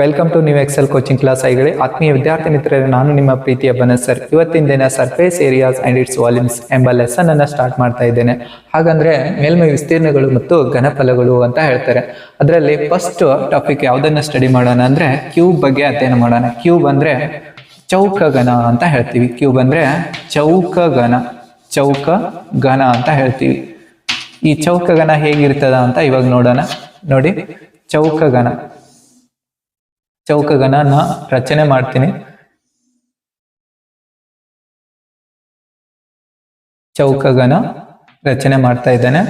Welcome to new Excel coaching class ಐಗಳೇ ಆತ್ಮೀಯ ವಿದ್ಯಾರ್ಥಿ ಮಿತ್ರರೇ, ನಾನು ನಿಮ್ಮ ಪ್ರೀತಿಯ ಬನಸ್ ಸರ್. ಇವತ್ತಿನ ದಿನ surface areas and it's volumes ಎಂಬ ಲೆಸನ್ ಅನ್ನ ಸ್ಟಾರ್ಟ್ ಮಾಡ್ತಾ ಇದ್ದೇನೆ. ಹಾಗಂದ್ರೆ ಮೇಲ್ಮೈ ವಿಸ್ತೀರ್ಣಗಳು ಮತ್ತು ಘನಫಲಗಳು ಅಂತ ಹೇಳ್ತಾರೆ. ಅದರಲ್ಲಿ ಫಸ್ಟ್ ಟಾಪಿಕ್ ಯಾವ್ದನ್ನ ಸ್ಟಡಿ ಮಾಡೋಣ ಅಂದ್ರೆ ಕ್ಯೂಬ್ ಬಗ್ಗೆ ಅಧ್ಯಯನ ಮಾಡೋಣ. ಕ್ಯೂಬ್ ಅಂದ್ರೆ ಚೌಕಘನ ಅಂತ ಹೇಳ್ತೀವಿ. ಕ್ಯೂಬ್ ಅಂದ್ರೆ ಚೌಕಘನ ಅಂತ ಹೇಳ್ತೀವಿ. ಈ ಚೌಕಘನ ಹೇಗಿರ್ತದ ಅಂತ ಇವಾಗ ನೋಡೋಣ. ನೋಡಿ, ಚೌಕಘನ ರಚನೆ ಮಾಡ್ತೀನಿ. ಚೌಕಘನ ರಚನೆ ಮಾಡ್ತಾ ಇದ್ದೇನೆ.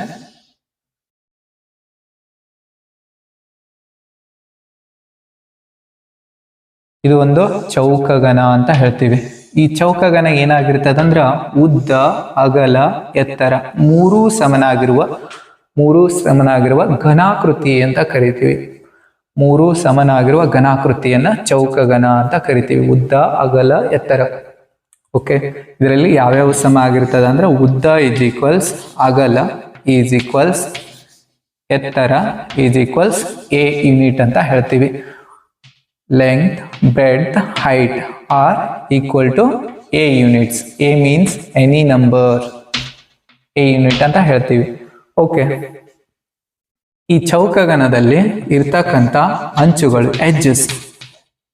ಇದು ಒಂದು ಚೌಕಘನ ಅಂತ ಹೇಳ್ತೀವಿ. ಈ ಚೌಕಘನ ಏನಾಗಿರ್ತದಂದ್ರ ಉದ್ದ, ಅಗಲ, ಎತ್ತರ ಮೂರೂ ಸಮನಾಗಿರುವ ಘನಾಕೃತಿ ಅಂತ ಕರಿತೀವಿ. ಮೂರು ಸಮನಾಗಿರುವ ಘನಾಕೃತಿಯನ್ನ ಚೌಕಘನ ಅಂತ ಕರಿತೀವಿ. ಉದ್ದ, ಅಗಲ, ಎತ್ತರ. ಓಕೆ, ಇದರಲ್ಲಿ ಯಾವ್ಯಾವ ಸಮ ಆಗಿರ್ತದ ಅಂದ್ರೆ ಉದ್ದ ಈಸ್ ಈಕ್ವಲ್ಸ್ ಅಗಲ ಈಸ್ ಈಕ್ವಲ್ಸ್ ಎತ್ತರ ಈಸ್ ಈಕ್ವಲ್ಸ್ ಎ ಯೂನಿಟ್ ಅಂತ ಹೇಳ್ತೀವಿ. Length, breadth, height are equal to a units. A means any number, a unit ಅಂತ ಹೇಳ್ತೀವಿ. ಓಕೆ, ಈ ಚೌಕಘನದಲ್ಲಿ ಇರ್ತಕ್ಕಂಥ ಅಂಚುಗಳು, ಎಡ್ಜಸ್.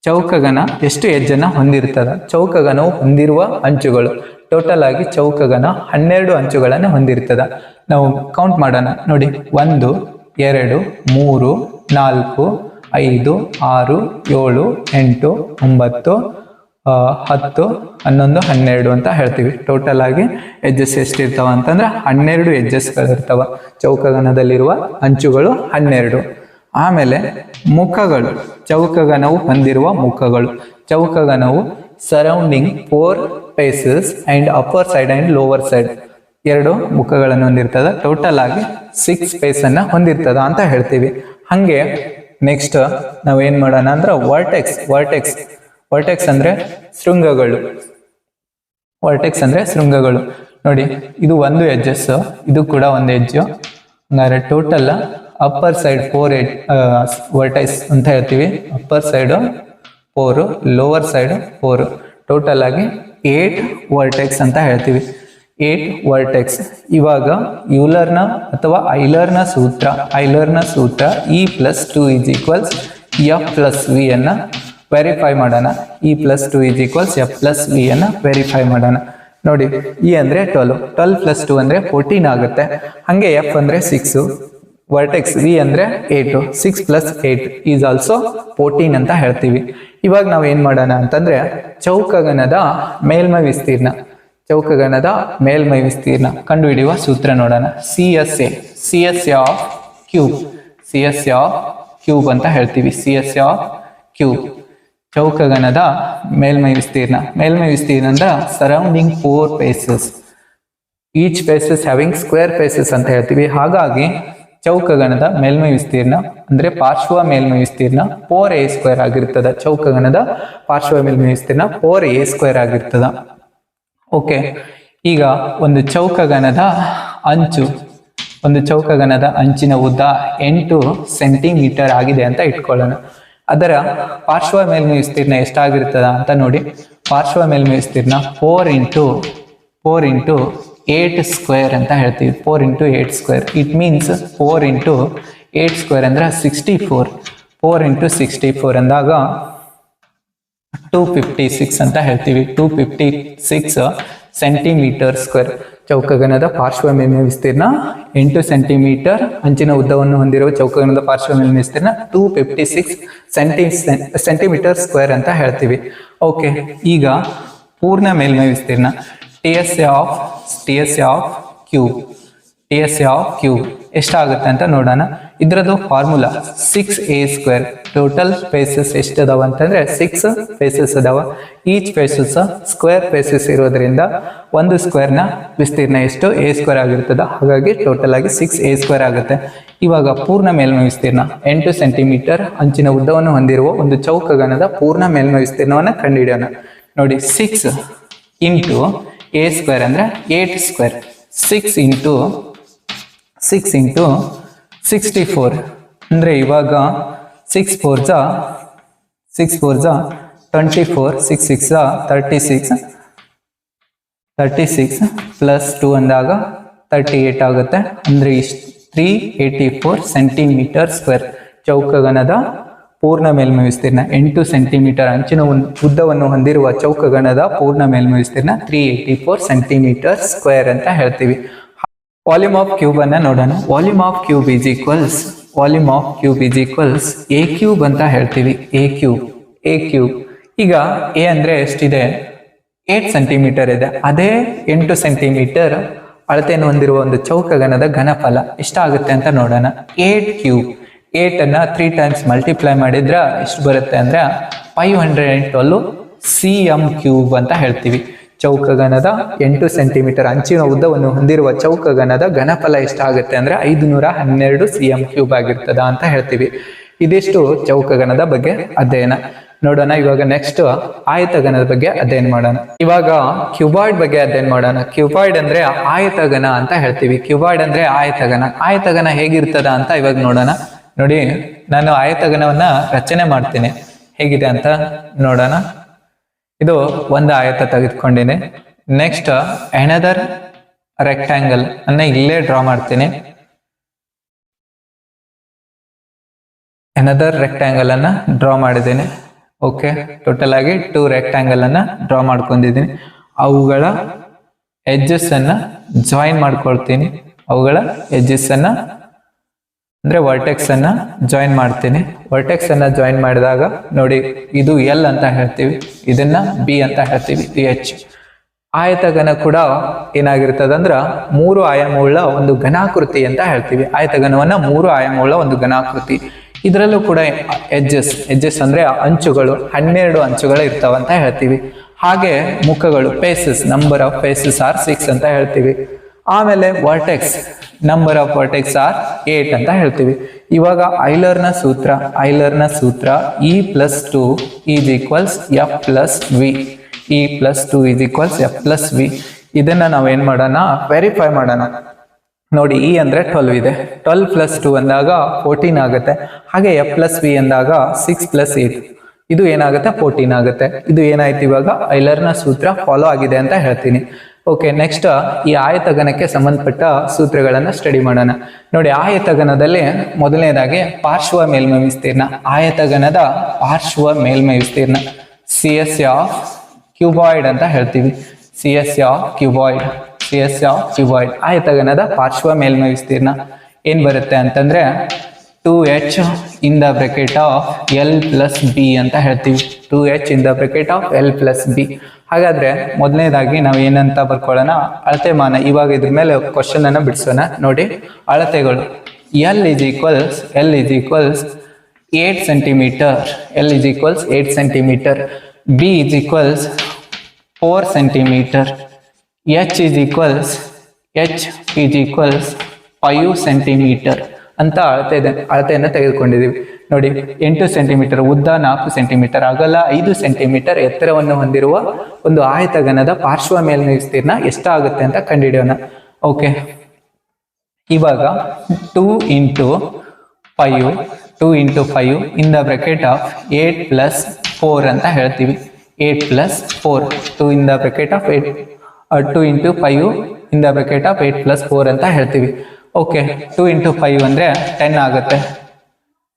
ಚೌಕಘನ ಎಷ್ಟು ಎಡ್ಜನ್ನ ಹೊಂದಿರ್ತದ? ಚೌಕಘನವು ಹೊಂದಿರುವ ಅಂಚುಗಳು ಟೋಟಲ್ ಆಗಿ ಚೌಕಘನ 12 ಅಂಚುಗಳನ್ನು ಹೊಂದಿರ್ತದ. ನಾವು ಕೌಂಟ್ ಮಾಡೋಣ. ನೋಡಿ, 1 2 3 4 5 6 7 8 9 10 11 12 ಅಂತ ಹೇಳ್ತೀವಿ. ಟೋಟಲ್ ಆಗಿ ಎಡ್ಜಸ್ ಎಷ್ಟಿರ್ತಾವ ಅಂತಂದ್ರೆ 12 ಎಡ್ಜಸ್ಗಳು ಇರ್ತಾವ. ಚೌಕಘನದಲ್ಲಿರುವ ಅಂಚುಗಳು 12. ಆಮೇಲೆ ಮುಖಗಳು, ಚೌಕಘನವು ಹೊಂದಿರುವ ಮುಖಗಳು. ಚೌಕಘನವು surrounding 4 faces and upper side and lower side 2 ಮುಖಗಳನ್ನು ಹೊಂದಿರ್ತದ. ಟೋಟಲ್ ಆಗಿ 6 ಫೇಸ್ ಅನ್ನ ಹೊಂದಿರ್ತದ ಅಂತ ಹೇಳ್ತೀವಿ. ಹಂಗೆ ನೆಕ್ಸ್ಟ್ ನಾವ್ ಏನ್ ಮಾಡೋಣ ಅಂದ್ರೆ ವರ್ಟೆಕ್ಸ್ ಅಂದ್ರೆ ಶೃಂಗಗಳು. ನೋಡಿ, ಇದು ಒಂದು ಎಡ್ಜಸ್, ಇದು ಕೂಡ ಒಂದು ಎಡ್ಜ್. ಹಂಗಾರೆ ಟೋಟಲ್ ಅಪ್ಪರ್ ಸೈಡ್ 4 ವರ್ಟೆಕ್ಸ್ ಅಂತ ಹೇಳ್ತೀವಿ. Upper side 4, lower side 4, total ಆಗಿ 8 ವರ್ಟೆಕ್ಸ್ ಅಂತ ಹೇಳ್ತೀವಿ. 8 ವರ್ಟೆಕ್ಸ್. ಇವಾಗ ಯೂಲರ್ನ ಅಥವಾ ಐಲರ್ನ ಸೂತ್ರ E+2 ಈಸ್ ಈಕ್ವಲ್ಸ್ F+V ಅನ್ನ ವೆರಿಫೈ ಮಾಡೋಣ. E+2 ಈಸ್ ಈಕ್ವಲ್ಸ್ F+V ಅನ್ನ ವೆರಿಫೈ ಮಾಡೋಣ. ನೋಡಿ, E ಅಂದ್ರೆ 12 + 2 ಅಂದ್ರೆ 14 ಆಗುತ್ತೆ. ಹಂಗೆ F ಅಂದ್ರೆ 6, ವರ್ಟೆಕ್ಸ್ V ಅಂದ್ರೆ 8, 6 + 8 ಈಸ್ ಆಲ್ಸೋ 14 ಅಂತ ಹೇಳ್ತೀವಿ. ಇವಾಗ ನಾವು ಏನ್ ಮಾಡೋಣ ಅಂತಂದ್ರೆ ಚೌಕಘನದ ಮೇಲ್ಮೈ ವಿಸ್ತೀರ್ಣ ಕಂಡುಹಿಡಿಯುವ ಸೂತ್ರ ನೋಡೋಣ. CSA ಆಫ್ ಕ್ಯೂಬ್ ಅಂತ ಹೇಳ್ತೀವಿ. CSA ಆಫ್ ಕ್ಯೂಬ್ ಚೌಕಘನದ ಮೇಲ್ಮೈ ವಿಸ್ತೀರ್ಣ ಅಂದ್ರೆ surrounding 4 faces, each faces having square faces ಅಂತ ಹೇಳ್ತೀವಿ. ಹಾಗಾಗಿ ಚೌಕಘನದ ಮೇಲ್ಮೈ ವಿಸ್ತೀರ್ಣ ಅಂದ್ರೆ ಪಾರ್ಶ್ವ ಮೇಲ್ಮೈ ವಿಸ್ತೀರ್ಣ 4a² ಆಗಿರ್ತದ. ಚೌಕಘನದ ಪಾರ್ಶ್ವ ಮೇಲ್ಮೈ ವಿಸ್ತೀರ್ಣ 4a² ಆಗಿರ್ತದ. ಓಕೆ, ಈಗ ಒಂದು ಚೌಕಘನದ ಅಂಚಿನ ಉದ್ದ 8 ಸೆಂಟಿಮೀಟರ್ ಆಗಿದೆ ಅಂತ ಇಟ್ಕೊಳ್ಳೋಣ. ಅದರ ಪಾರ್ಶ್ವ ಮೇಲ್ಮೈ ವಿಸ್ತೀರ್ಣ ಎಷ್ಟಾಗಿರ್ತದ ಅಂತ ನೋಡಿ. ಪಾರ್ಶ್ವ ಮೇಲ್ಮೈ ವಿಸ್ತೀರ್ಣ 4 × 8² ಅಂತ ಹೇಳ್ತೀವಿ. 4 × 8². ಇಟ್ ಮೀನ್ಸ್ 4 × 8² ಅಂದ್ರೆ 64. 4 × 64 ಅಂದಾಗ 256 ಅಂತ ಹೇಳ್ತೀವಿ. 256 ಸೆಂಟಿಮೀಟರ್ ಸ್ಕ್ವೇರ್. ಚೌಕಘನದ ಪಾರ್ಶ್ವ ಮೇಲ್ಮೈ ವಿಸ್ತೀರ್ಣ 8 ಸೆಂಟಿಮೀಟರ್, ಅಂಚಿನ ಉದ್ದವನ್ನು ಹೊಂದಿರುವ ಚೌಕಘನದ ಪಾರ್ಶ್ವ ಮೇಲ್ಮೈ ವಿಸ್ತೀರ್ಣ 256 ಸೆಂಟಿಮೀಟರ್ ಸ್ಕ್ವೇರ್ ಅಂತ ಹೇಳ್ತೀವಿ. ಓಕೆ, ಈಗ ಪೂರ್ಣ ಮೇಲ್ಮೈ ವಿಸ್ತೀರ್ಣ TSA ಆಫ್ ಕ್ಯೂಬ್ ಎಷ್ಟಾಗುತ್ತೆ ಅಂತ ನೋಡೋಣ. ಇದರದ್ದು ಫಾರ್ಮುಲಾ 6a². ಟೋಟಲ್ ಫೇಸಸ್ ಎಷ್ಟದಾವ ಅಂತಂದ್ರೆ 6 ಫೇಸಸ್ ಅದಾವ. ಈಚ್ ಫೇಸಸ್ ಸ್ಕ್ವೇರ್ ಫೇಸಸ್ ಇರೋದ್ರಿಂದ ಒಂದು ಸ್ಕ್ವೇರ್ನ ವಿಸ್ತೀರ್ಣ ಎಷ್ಟು a² ಆಗಿರ್ತದ. ಹಾಗಾಗಿ ಟೋಟಲ್ ಆಗಿ 6a² ಆಗುತ್ತೆ. ಇವಾಗ ಪೂರ್ಣ ಮೇಲ್ಮೈ ವಿಸ್ತೀರ್ಣ 8 ಸೆಂಟಿಮೀಟರ್ ಅಂಚಿನ ಉದ್ದವನ್ನು ಹೊಂದಿರುವ ಒಂದು ಚೌಕಘನದ ಪೂರ್ಣ ಮೇಲ್ಮೈ ವಿಸ್ತೀರ್ಣವನ್ನು ಕಂಡುಹಿಡಿಯೋಣ. ನೋಡಿ, 6 × a² ಅಂದ್ರೆ 8². 6 × 64 ಅಂದ್ರೆ ಇವಾಗ 6 4 6 4 24, 6 6 36, 36 ಪ್ಲಸ್ 2 ಅಂದಾಗ 38 ಆಗುತ್ತೆ. ಅಂದರೆ 384 ಸೆಂಟಿಮೀಟರ್ ಸ್ಕ್ವೇರ್ ಚೌಕಗಣದ ಪೂರ್ಣ ಮೇಲ್ಮೈ ವಿಸ್ತೀರ್ಣ. 8 ಸೆಂಟಿಮೀಟರ್ ಅಂಚಿನ ಉದ್ದವನ್ನು ಹೊಂದಿರುವ ಚೌಕಗಣದ ಪೂರ್ಣ ಮೇಲ್ಮೈ ವಿಸ್ತೀರ್ಣ 384 ಸೆಂಟಿಮೀಟರ್ ಸ್ಕ್ವೇರ್ ಅಂತ ಹೇಳ್ತೀವಿ. ವಾಲ್ಯೂಮ್ ಆಫ್ ಕ್ಯೂಬ್ ಅನ್ನ ನೋಡೋಣ. Volume of cube is equals A cube ಅಂತ ಹೇಳ್ತೀವಿ. ಎ ಕ್ಯೂಬ್ ಈಗ ಎ ಅಂದ್ರೆ ಎಷ್ಟಿದೆ? 8 ಸೆಂಟಿಮೀಟರ್ ಇದೆ. ಅದೇ 8 ಸೆಂಟಿಮೀಟರ್ ಅಳತೆಯನ್ನು ಹೊಂದಿರುವ ಒಂದು ಚೌಕಗಣದ ಘನಫಲ ಎಷ್ಟಾಗುತ್ತೆ ಅಂತ ನೋಡೋಣ. 8 ಕ್ಯೂಬ್. 8 ಅನ್ನ 3 ಟೈಮ್ಸ್ ಮಲ್ಟಿಪ್ಲೈ ಮಾಡಿದ್ರೆ ಎಷ್ಟು ಬರುತ್ತೆ ಅಂದ್ರೆ 512 cm ಕ್ಯೂಬ್ ಅಂತ ಹೇಳ್ತೀವಿ. ಚೌಕಗಣದ 8 ಸೆಂಟಿಮೀಟರ್ ಅಂಚಿನ ಉದ್ದವನ್ನು ಹೊಂದಿರುವ ಚೌಕಗಣದ ಘನಫಲ ಎಷ್ಟಾಗುತ್ತೆ ಅಂದ್ರೆ 512 cm ಕ್ಯೂಬ್ ಆಗಿರ್ತದ ಅಂತ ಹೇಳ್ತೀವಿ. ಇದಿಷ್ಟು ಚೌಕಗಣದ ಬಗ್ಗೆ ಅಧ್ಯಯನ ನೋಡೋಣ. ಇವಾಗ ನೆಕ್ಸ್ಟ್ ಆಯತಗಣದ ಬಗ್ಗೆ ಅಧ್ಯಯನ ಮಾಡೋಣ. ಇವಾಗ ಕ್ಯೂಬಾಯ್ಡ್ ಬಗ್ಗೆ ಅಧ್ಯಯನ ಮಾಡೋಣ. ಕ್ಯೂಬಾಯ್ಡ್ ಅಂದ್ರೆ ಆಯತಗಣ ಅಂತ ಹೇಳ್ತೀವಿ. ಕ್ಯೂಬಾಯ್ಡ್ ಅಂದ್ರೆ ಆಯತಗಣ ಹೇಗಿರ್ತದ ಅಂತ ಇವಾಗ ನೋಡೋಣ. ನೋಡಿ, ನಾನು ಆಯತಗಣವನ್ನ ರಚನೆ ಮಾಡ್ತೀನಿ, ಹೇಗಿದೆ ಅಂತ ನೋಡೋಣ. ಇದು ಒಂದು ಆಯತ ತೆಗೆದುಕೊಂಡಿನಿ. ನೆಕ್ಸ್ಟ್ ಅನದರ್ ರೆಕ್ಟ್ಯಾಂಗಲ್ ಅನ್ನ ಇಲ್ಲೇ ಡ್ರಾ ಮಾಡ್ತೀನಿ. ಅನದರ್ ರೆಕ್ಟ್ಯಾಂಗಲ್ ಅನ್ನ ಡ್ರಾ ಮಾಡಿದ್ದೀನಿ. ಓಕೆ, ಟೋಟಲ್ ಆಗಿ 2 ರೆಕ್ಟ್ಯಾಂಗಲ್ ಅನ್ನ ಡ್ರಾ ಮಾಡ್ಕೊಂಡಿದ್ದೀನಿ. ಅವುಗಳ ಎಡ್ಜಸ್ ಅನ್ನ ಜಾಯಿನ್ ಮಾಡ್ಕೊಳ್ತೀನಿ. ಅಂದ್ರೆ ವರ್ಟೆಕ್ಸ್ ಅನ್ನ ಜಾಯಿನ್ ಮಾಡ್ತೀನಿ. ವರ್ಟೆಕ್ಸ್ ಅನ್ನ ಜಾಯಿನ್ ಮಾಡಿದಾಗ ನೋಡಿ, ಇದು ಎಲ್ ಅಂತ ಹೇಳ್ತೀವಿ, ಇದನ್ನ ಬಿ ಅಂತ ಹೇಳ್ತೀವಿ, ಎಚ್. ಆಯತಗಣ ಕೂಡ ಏನಾಗಿರ್ತದ ಅಂದ್ರ 3 ಆಯಾಮವುಳ್ಳ ಒಂದು ಘನಾಕೃತಿ ಅಂತ ಹೇಳ್ತೀವಿ. ಆಯತಗಣವನ್ನ 3 ಆಯಾಮವುಳ್ಳ ಒಂದು ಘನಾಕೃತಿ. ಇದರಲ್ಲೂ ಕೂಡ ಎಡ್ಜಸ್ ಅಂದ್ರೆ ಅಂಚುಗಳು 12 ಅಂಚುಗಳು ಇರ್ತಾವ ಅಂತ ಹೇಳ್ತೀವಿ. ಹಾಗೆ ಮುಖಗಳು faces, number of faces are 6 ಅಂತ ಹೇಳ್ತೀವಿ. ಆಮೇಲೆ vertex, number of vertex are 8 ಅಂತ ಹೇಳ್ತೀವಿ. ಇವಾಗ ಐಲರ್ನ ಸೂತ್ರ E+2 is equals F+V. E+2 is equals F+V. ಇದನ್ನ ನಾವೇನ್ ಮಾಡೋಣ, ವೆರಿಫೈ ಮಾಡೋಣ. ನೋಡಿ, ಇ ಅಂದ್ರೆ 12 ಇದೆ. 12 + 2 ಅಂದಾಗ 14 ಆಗುತ್ತೆ. ಹಾಗೆ F+V ಅಂದಾಗ 6 + 8 ಇದು ಏನಾಗುತ್ತೆ, 14 ಆಗುತ್ತೆ. ಇದು ಏನಾಯ್ತು, ಇವಾಗ ಐಲರ್ನ ಸೂತ್ರ ಫಾಲೋ ಆಗಿದೆ ಅಂತ ಹೇಳ್ತೀನಿ. ಓಕೆ, ನೆಕ್ಸ್ಟ್ ಈ ಆಯತಗಣಕ್ಕೆ ಸಂಬಂಧಪಟ್ಟ ಸೂತ್ರಗಳನ್ನ ಸ್ಟಡಿ ಮಾಡೋಣ. ನೋಡಿ, ಆಯತಗಣದಲ್ಲಿ ಮೊದಲನೇದಾಗಿ ಪಾರ್ಶ್ವ ಮೇಲ್ಮೈ ವಿಸ್ತೀರ್ಣ. ಆಯತಗಣದ ಪಾರ್ಶ್ವ ಮೇಲ್ಮೈ ವಿಸ್ತೀರ್ಣ CS ಆಫ್ ಕ್ಯೂಬಾಯ್ಡ್ ಅಂತ ಹೇಳ್ತೀವಿ. CS ಆಫ್ ಕ್ಯೂಬಾಯ್ಡ್ ಆಯತಗಣದ ಪಾರ್ಶ್ವ ಮೇಲ್ಮೈ ವಿಸ್ತೀರ್ಣ ಏನ್ ಬರುತ್ತೆ ಅಂತಂದ್ರೆ 2h in the bracket of L + B ಅಂತ ಹೇಳ್ತೀವಿ. 2h in the bracket of L + B. ಹಾಗಾದ್ರೆ ಮೊದಲನೇದಾಗಿ ನಾವು ಏನಂತ ಬರ್ಕೊಳ್ಳೋಣ, ಅಳತೆಮಾನ. ಇವಾಗ ಇದ್ರ ಮೇಲೆ ಕ್ವಶನ್ ಅನ್ನ ಬಿಡಿಸೋಣ. ನೋಡಿ, ಅಳತೆಗಳು L is equals 8 centimetre. B is equals 4 centimetre. H is equals 5 centimetre ಅಂತ ಅಳತೆಯನ್ನು ತೆಗೆದುಕೊಂಡಿದ್ದೀವಿ. ನೋಡಿ, 8 ಸೆಂಟಿಮೀಟರ್ ಉದ್ದ, 4 ಸೆಂಟಿಮೀಟರ್ ಅಗಲ, 5 ಸೆಂಟಿಮೀಟರ್ ಎತ್ತರವನ್ನು ಹೊಂದಿರುವ ಒಂದು ಆಯತಗಣದ ಪಾರ್ಶ್ವ ಮೇಲ್ಮೈ ವಿಸ್ತೀರ್ಣ ಎಷ್ಟಾಗುತ್ತೆ ಅಂತ ಕಂಡುಹಿಡಿಯೋಣ. ಓಕೆ, ಇವಾಗ 2 × 5 ಇನ್ ದ ಬ್ರಾಕೆಟ್ ಆಫ್ 8 + 4 ಅಂತ ಹೇಳ್ತೀವಿ. 8 + 4 2 in the bracket of 8 2 × 5 in the bracket of 8 + 4 ಅಂತ ಹೇಳ್ತೀವಿ. ಓಕೆ, 2 × 5 ಅಂದ್ರೆ 10 ಆಗುತ್ತೆ.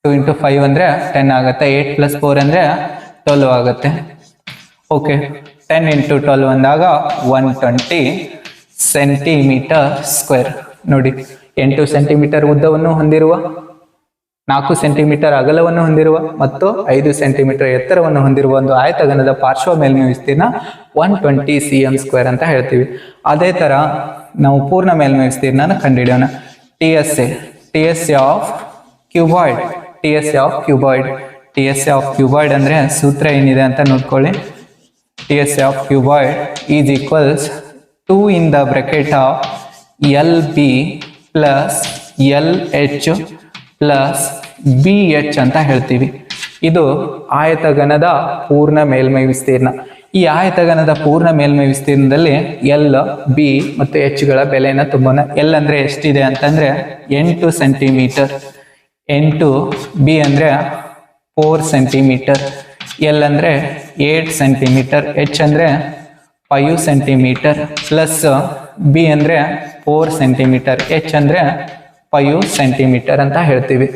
2 × 5 ಅಂದ್ರೆ 10 ಆಗುತ್ತೆ. 8 + 4 ಅಂದ್ರೆ 12 ಆಗುತ್ತೆ. ಓಕೆ, 10 × 12 ಅಂದಾಗ 120 ಸೆಂಟಿಮೀಟರ್ ಸ್ಕ್ವೇರ್. ನೋಡಿ, 8 ಸೆಂಟಿಮೀಟರ್ ಉದ್ದವನ್ನು ಹೊಂದಿರುವ, 4 ಸೆಂಟಿಮೀಟರ್ ಅಗಲವನ್ನು ಹೊಂದಿರುವ ಮತ್ತು 5 ಸೆಂಟಿಮೀಟರ್ ಎತ್ತರವನ್ನು ಹೊಂದಿರುವ ಒಂದು ಆಯತಗಣದ ಪಾರ್ಶ್ವ ಮೇಲ್ಮೈ ವಿಸ್ತೀರ್ಣ 120 cm² ಅಂತ ಹೇಳ್ತೀವಿ. ಅದೇ ತರ ನಾವು ಪೂರ್ಣ ಮೇಲ್ಮೈ ವಿಸ್ತೀರ್ಣ ಕಂಡುಹಿಡಿಯೋಣ. TSA ಆಫ್ ಕ್ಯೂಬಾಯ್ಡ್ ಅಂದ್ರೆ ಸೂತ್ರ ಏನಿದೆ ಅಂತ ನೋಡ್ಕೊಳ್ಳಿ. TSA of cuboid is equals 2 in the bracket of LB + LH + BH ಅಂತ ಹೇಳ್ತೀವಿ. ಇದು ಆಯತಗಣದ ಪೂರ್ಣ ಮೇಲ್ಮೈ ವಿಸ್ತೀರ್ಣ. ಈ ಆಯತಗಣದ ಪೂರ್ಣ ಮೇಲ್ಮೈ ವಿಸ್ತೀರ್ಣದಲ್ಲಿ L, B ಮತ್ತು H ಗಳ ಬೆಲೆಯನ್ನು ತುಂಬೋಣ. L ಅಂದ್ರೆ ಎಷ್ಟಿದೆ ಅಂತಂದ್ರೆ 8 ಸೆಂಟಿಮೀಟರ್. 8, B ಅಂದ್ರೆ 4 ಸೆಂಟಿಮೀಟರ್. ಎಲ್ ಅಂದರೆ 8 ಸೆಂಟಿಮೀಟರ್, ಎಚ್ ಅಂದರೆ 5 ಸೆಂಟಿಮೀಟರ್, ಪ್ಲಸ್ ಬಿ ಅಂದರೆ 4 ಸೆಂಟಿಮೀಟರ್, ಎಚ್ ಅಂದರೆ 5 ಸೆಂಟಿಮೀಟರ್ ಅಂತ ಹೇಳ್ತೀವಿ.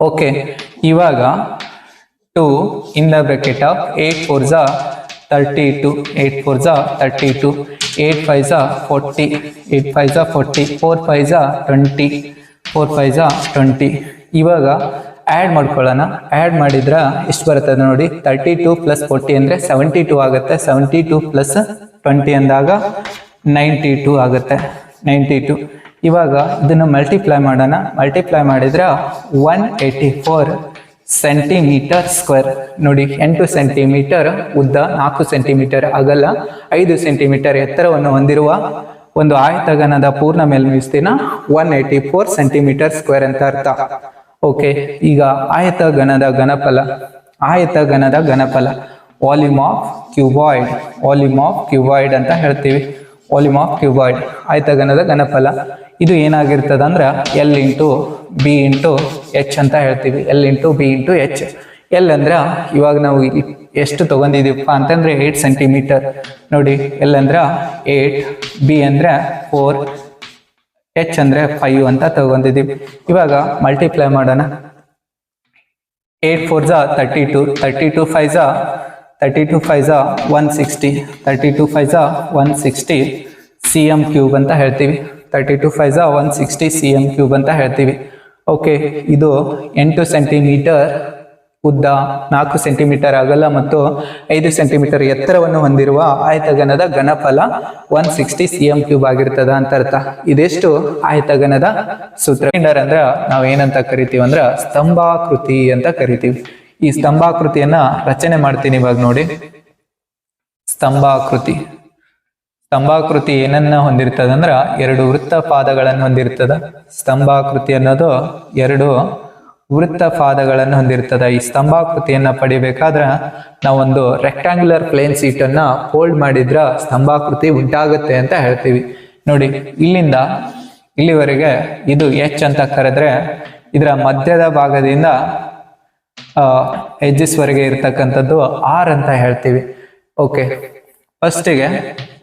ಓಕೆ, ಇವಾಗ 2 ಇನ್ the bracket of 8 4s 32, 8 4s 32, 8 5s 40, 8 5s 40, 4 5s 20, 4 5s 20. ಇವಾಗ ಆ್ಯಡ್ ಮಾಡ್ಕೊಳ್ಳೋಣ. ಆ್ಯಡ್ ಮಾಡಿದ್ರೆ ಎಷ್ಟು ಬರ್ತದೆ ನೋಡಿ, 32 ಪ್ಲಸ್ 40 ಅಂದರೆ 72 ಆಗುತ್ತೆ. 72 ಪ್ಲಸ್ 20 ಅಂದಾಗ 92 ಆಗುತ್ತೆ. 92. ಇವಾಗ ಇದನ್ನು ಮಲ್ಟಿಪ್ಲೈ ಮಾಡೋಣ. ಮಲ್ಟಿಪ್ಲೈ ಮಾಡಿದ್ರೆ 184 ಸೆಂಟಿಮೀಟರ್ ಸ್ಕ್ವೇರ್. ನೋಡಿ, 8 ಸೆಂಟಿಮೀಟರ್ ಉದ್ದ, 4 ಸೆಂಟಿಮೀಟರ್ ಅಗಲ, 5 ಸೆಂಟಿಮೀಟರ್ ಎತ್ತರವನ್ನು ಹೊಂದಿರುವ ಒಂದು ಆಯತಘನದ ಪೂರ್ಣ ಮೇಲ್ಮೈ ವಿಸ್ತೀರ್ಣ 184 ಸೆಂಟಿಮೀಟರ್ ಸ್ಕ್ವೇರ್ ಅಂತ ಅರ್ಥ. ಓಕೆ, ಈಗ ಆಯತಘನದ ಘನಫಲ volume of cuboid, volume of cuboid ಅಂತ ಹೇಳ್ತೀವಿ. ವಾಲ್ಯೂಮ್ ಆಫ್ ಕ್ಯೂಬಾಯ್ಡ್ ಆಯತಘನದ ಘನಫಲ ಇದು ಏನಾಗಿರ್ತದೆ ಅಂದ್ರೆ l into b into h ಅಂತ ಹೇಳ್ತೀವಿ. L into b into h. ಎಲ್ ಅಂದ್ರೆ ಇವಾಗ ನಾವು ಎಷ್ಟು ತಗೊಂಡಿದೀವಪ್ಪ ಅಂತಂದ್ರೆ 8 ಸೆಂಟಿಮೀಟರ್. ನೋಡಿ, ಎಲ್ ಅಂದ್ರೆ 8, ಬಿ ಅಂದ್ರೆ 4, ಎಚ್ ಅಂದ್ರೆ 5 ಅಂತ ತಗೊಂಡಿದೀವಿ. ಇವಾಗ ಮಲ್ಟಿಪ್ಲೈ ಮಾಡೋಣ. 8 4s 32, 32 5s 160, 32 5s 160 cm cube ಅಂತ ಹೇಳ್ತೀವಿ. 32 5s 160 cm ಕ್ಯೂಬ್ ಅಂತ ಹೇಳ್ತೀವಿ. ಓಕೆ, ಇದು 8 ಸೆಂಟಿಮೀಟರ್ ಉದ್ದ, 4 ಸೆಂಟಿಮೀಟರ್ ಅಗಲ ಮತ್ತು 5 ಸೆಂಟಿಮೀಟರ್ ಎತ್ತರವನ್ನು ಹೊಂದಿರುವ ಆಯತಘನದ ಘನಫಲ 160 cm ಕ್ಯೂಬ್ ಆಗಿರ್ತದ ಅಂತ ಅರ್ಥ. ಇದೆಷ್ಟು ಆಯತಘನದ ಸೂತ್ರ. ಸಿಲಿಂಡರ್ ಅಂದ್ರೆ ನಾವು ಏನಂತ ಕರಿತೀವಿ ಅಂದ್ರೆ ಸ್ತಂಭಾಕೃತಿ ಅಂತ ಕರಿತೀವಿ. ಈ ಸ್ತಂಭಾಕೃತಿಯನ್ನ ರಚನೆ ಮಾಡ್ತೀನಿ ಇವಾಗ ನೋಡಿ. ಸ್ತಂಭಾಕೃತಿ ಏನನ್ನ ಹೊಂದಿರ್ತದ ಅಂದ್ರ 2 ವೃತ್ತ ಪಾದಗಳನ್ನು ಹೊಂದಿರ್ತದ. ಸ್ತಂಭಾಕೃತಿ ಅನ್ನೋದು 2 ವೃತ್ತ ಪಾದಗಳನ್ನು ಹೊಂದಿರ್ತದ. ಈ ಸ್ತಂಭಾಕೃತಿಯನ್ನ ಪಡಿಬೇಕಾದ್ರ ನಾವೊಂದು ರೆಕ್ಟಾಂಗ್ಯುಲರ್ ಪ್ಲೇನ್ ಸೀಟ್ ಅನ್ನ ಫೋಲ್ಡ್ ಮಾಡಿದ್ರ ಸ್ತಂಭಾಕೃತಿ ಉಂಟಾಗುತ್ತೆ ಅಂತ ಹೇಳ್ತೀವಿ. ನೋಡಿ, ಇಲ್ಲಿಂದ ಇಲ್ಲಿವರೆಗೆ ಇದು ಎಚ್ ಅಂತ ಕರೆದ್ರೆ ಇದರ ಮಧ್ಯದ ಭಾಗದಿಂದ ಎಡ್ಜಸ್ ವರೆಗೆ ಇರ್ತಕ್ಕಂಥದ್ದು ಆರ್ ಅಂತ ಹೇಳ್ತೀವಿ. ಓಕೆ, ಫಸ್ಟಿಗೆ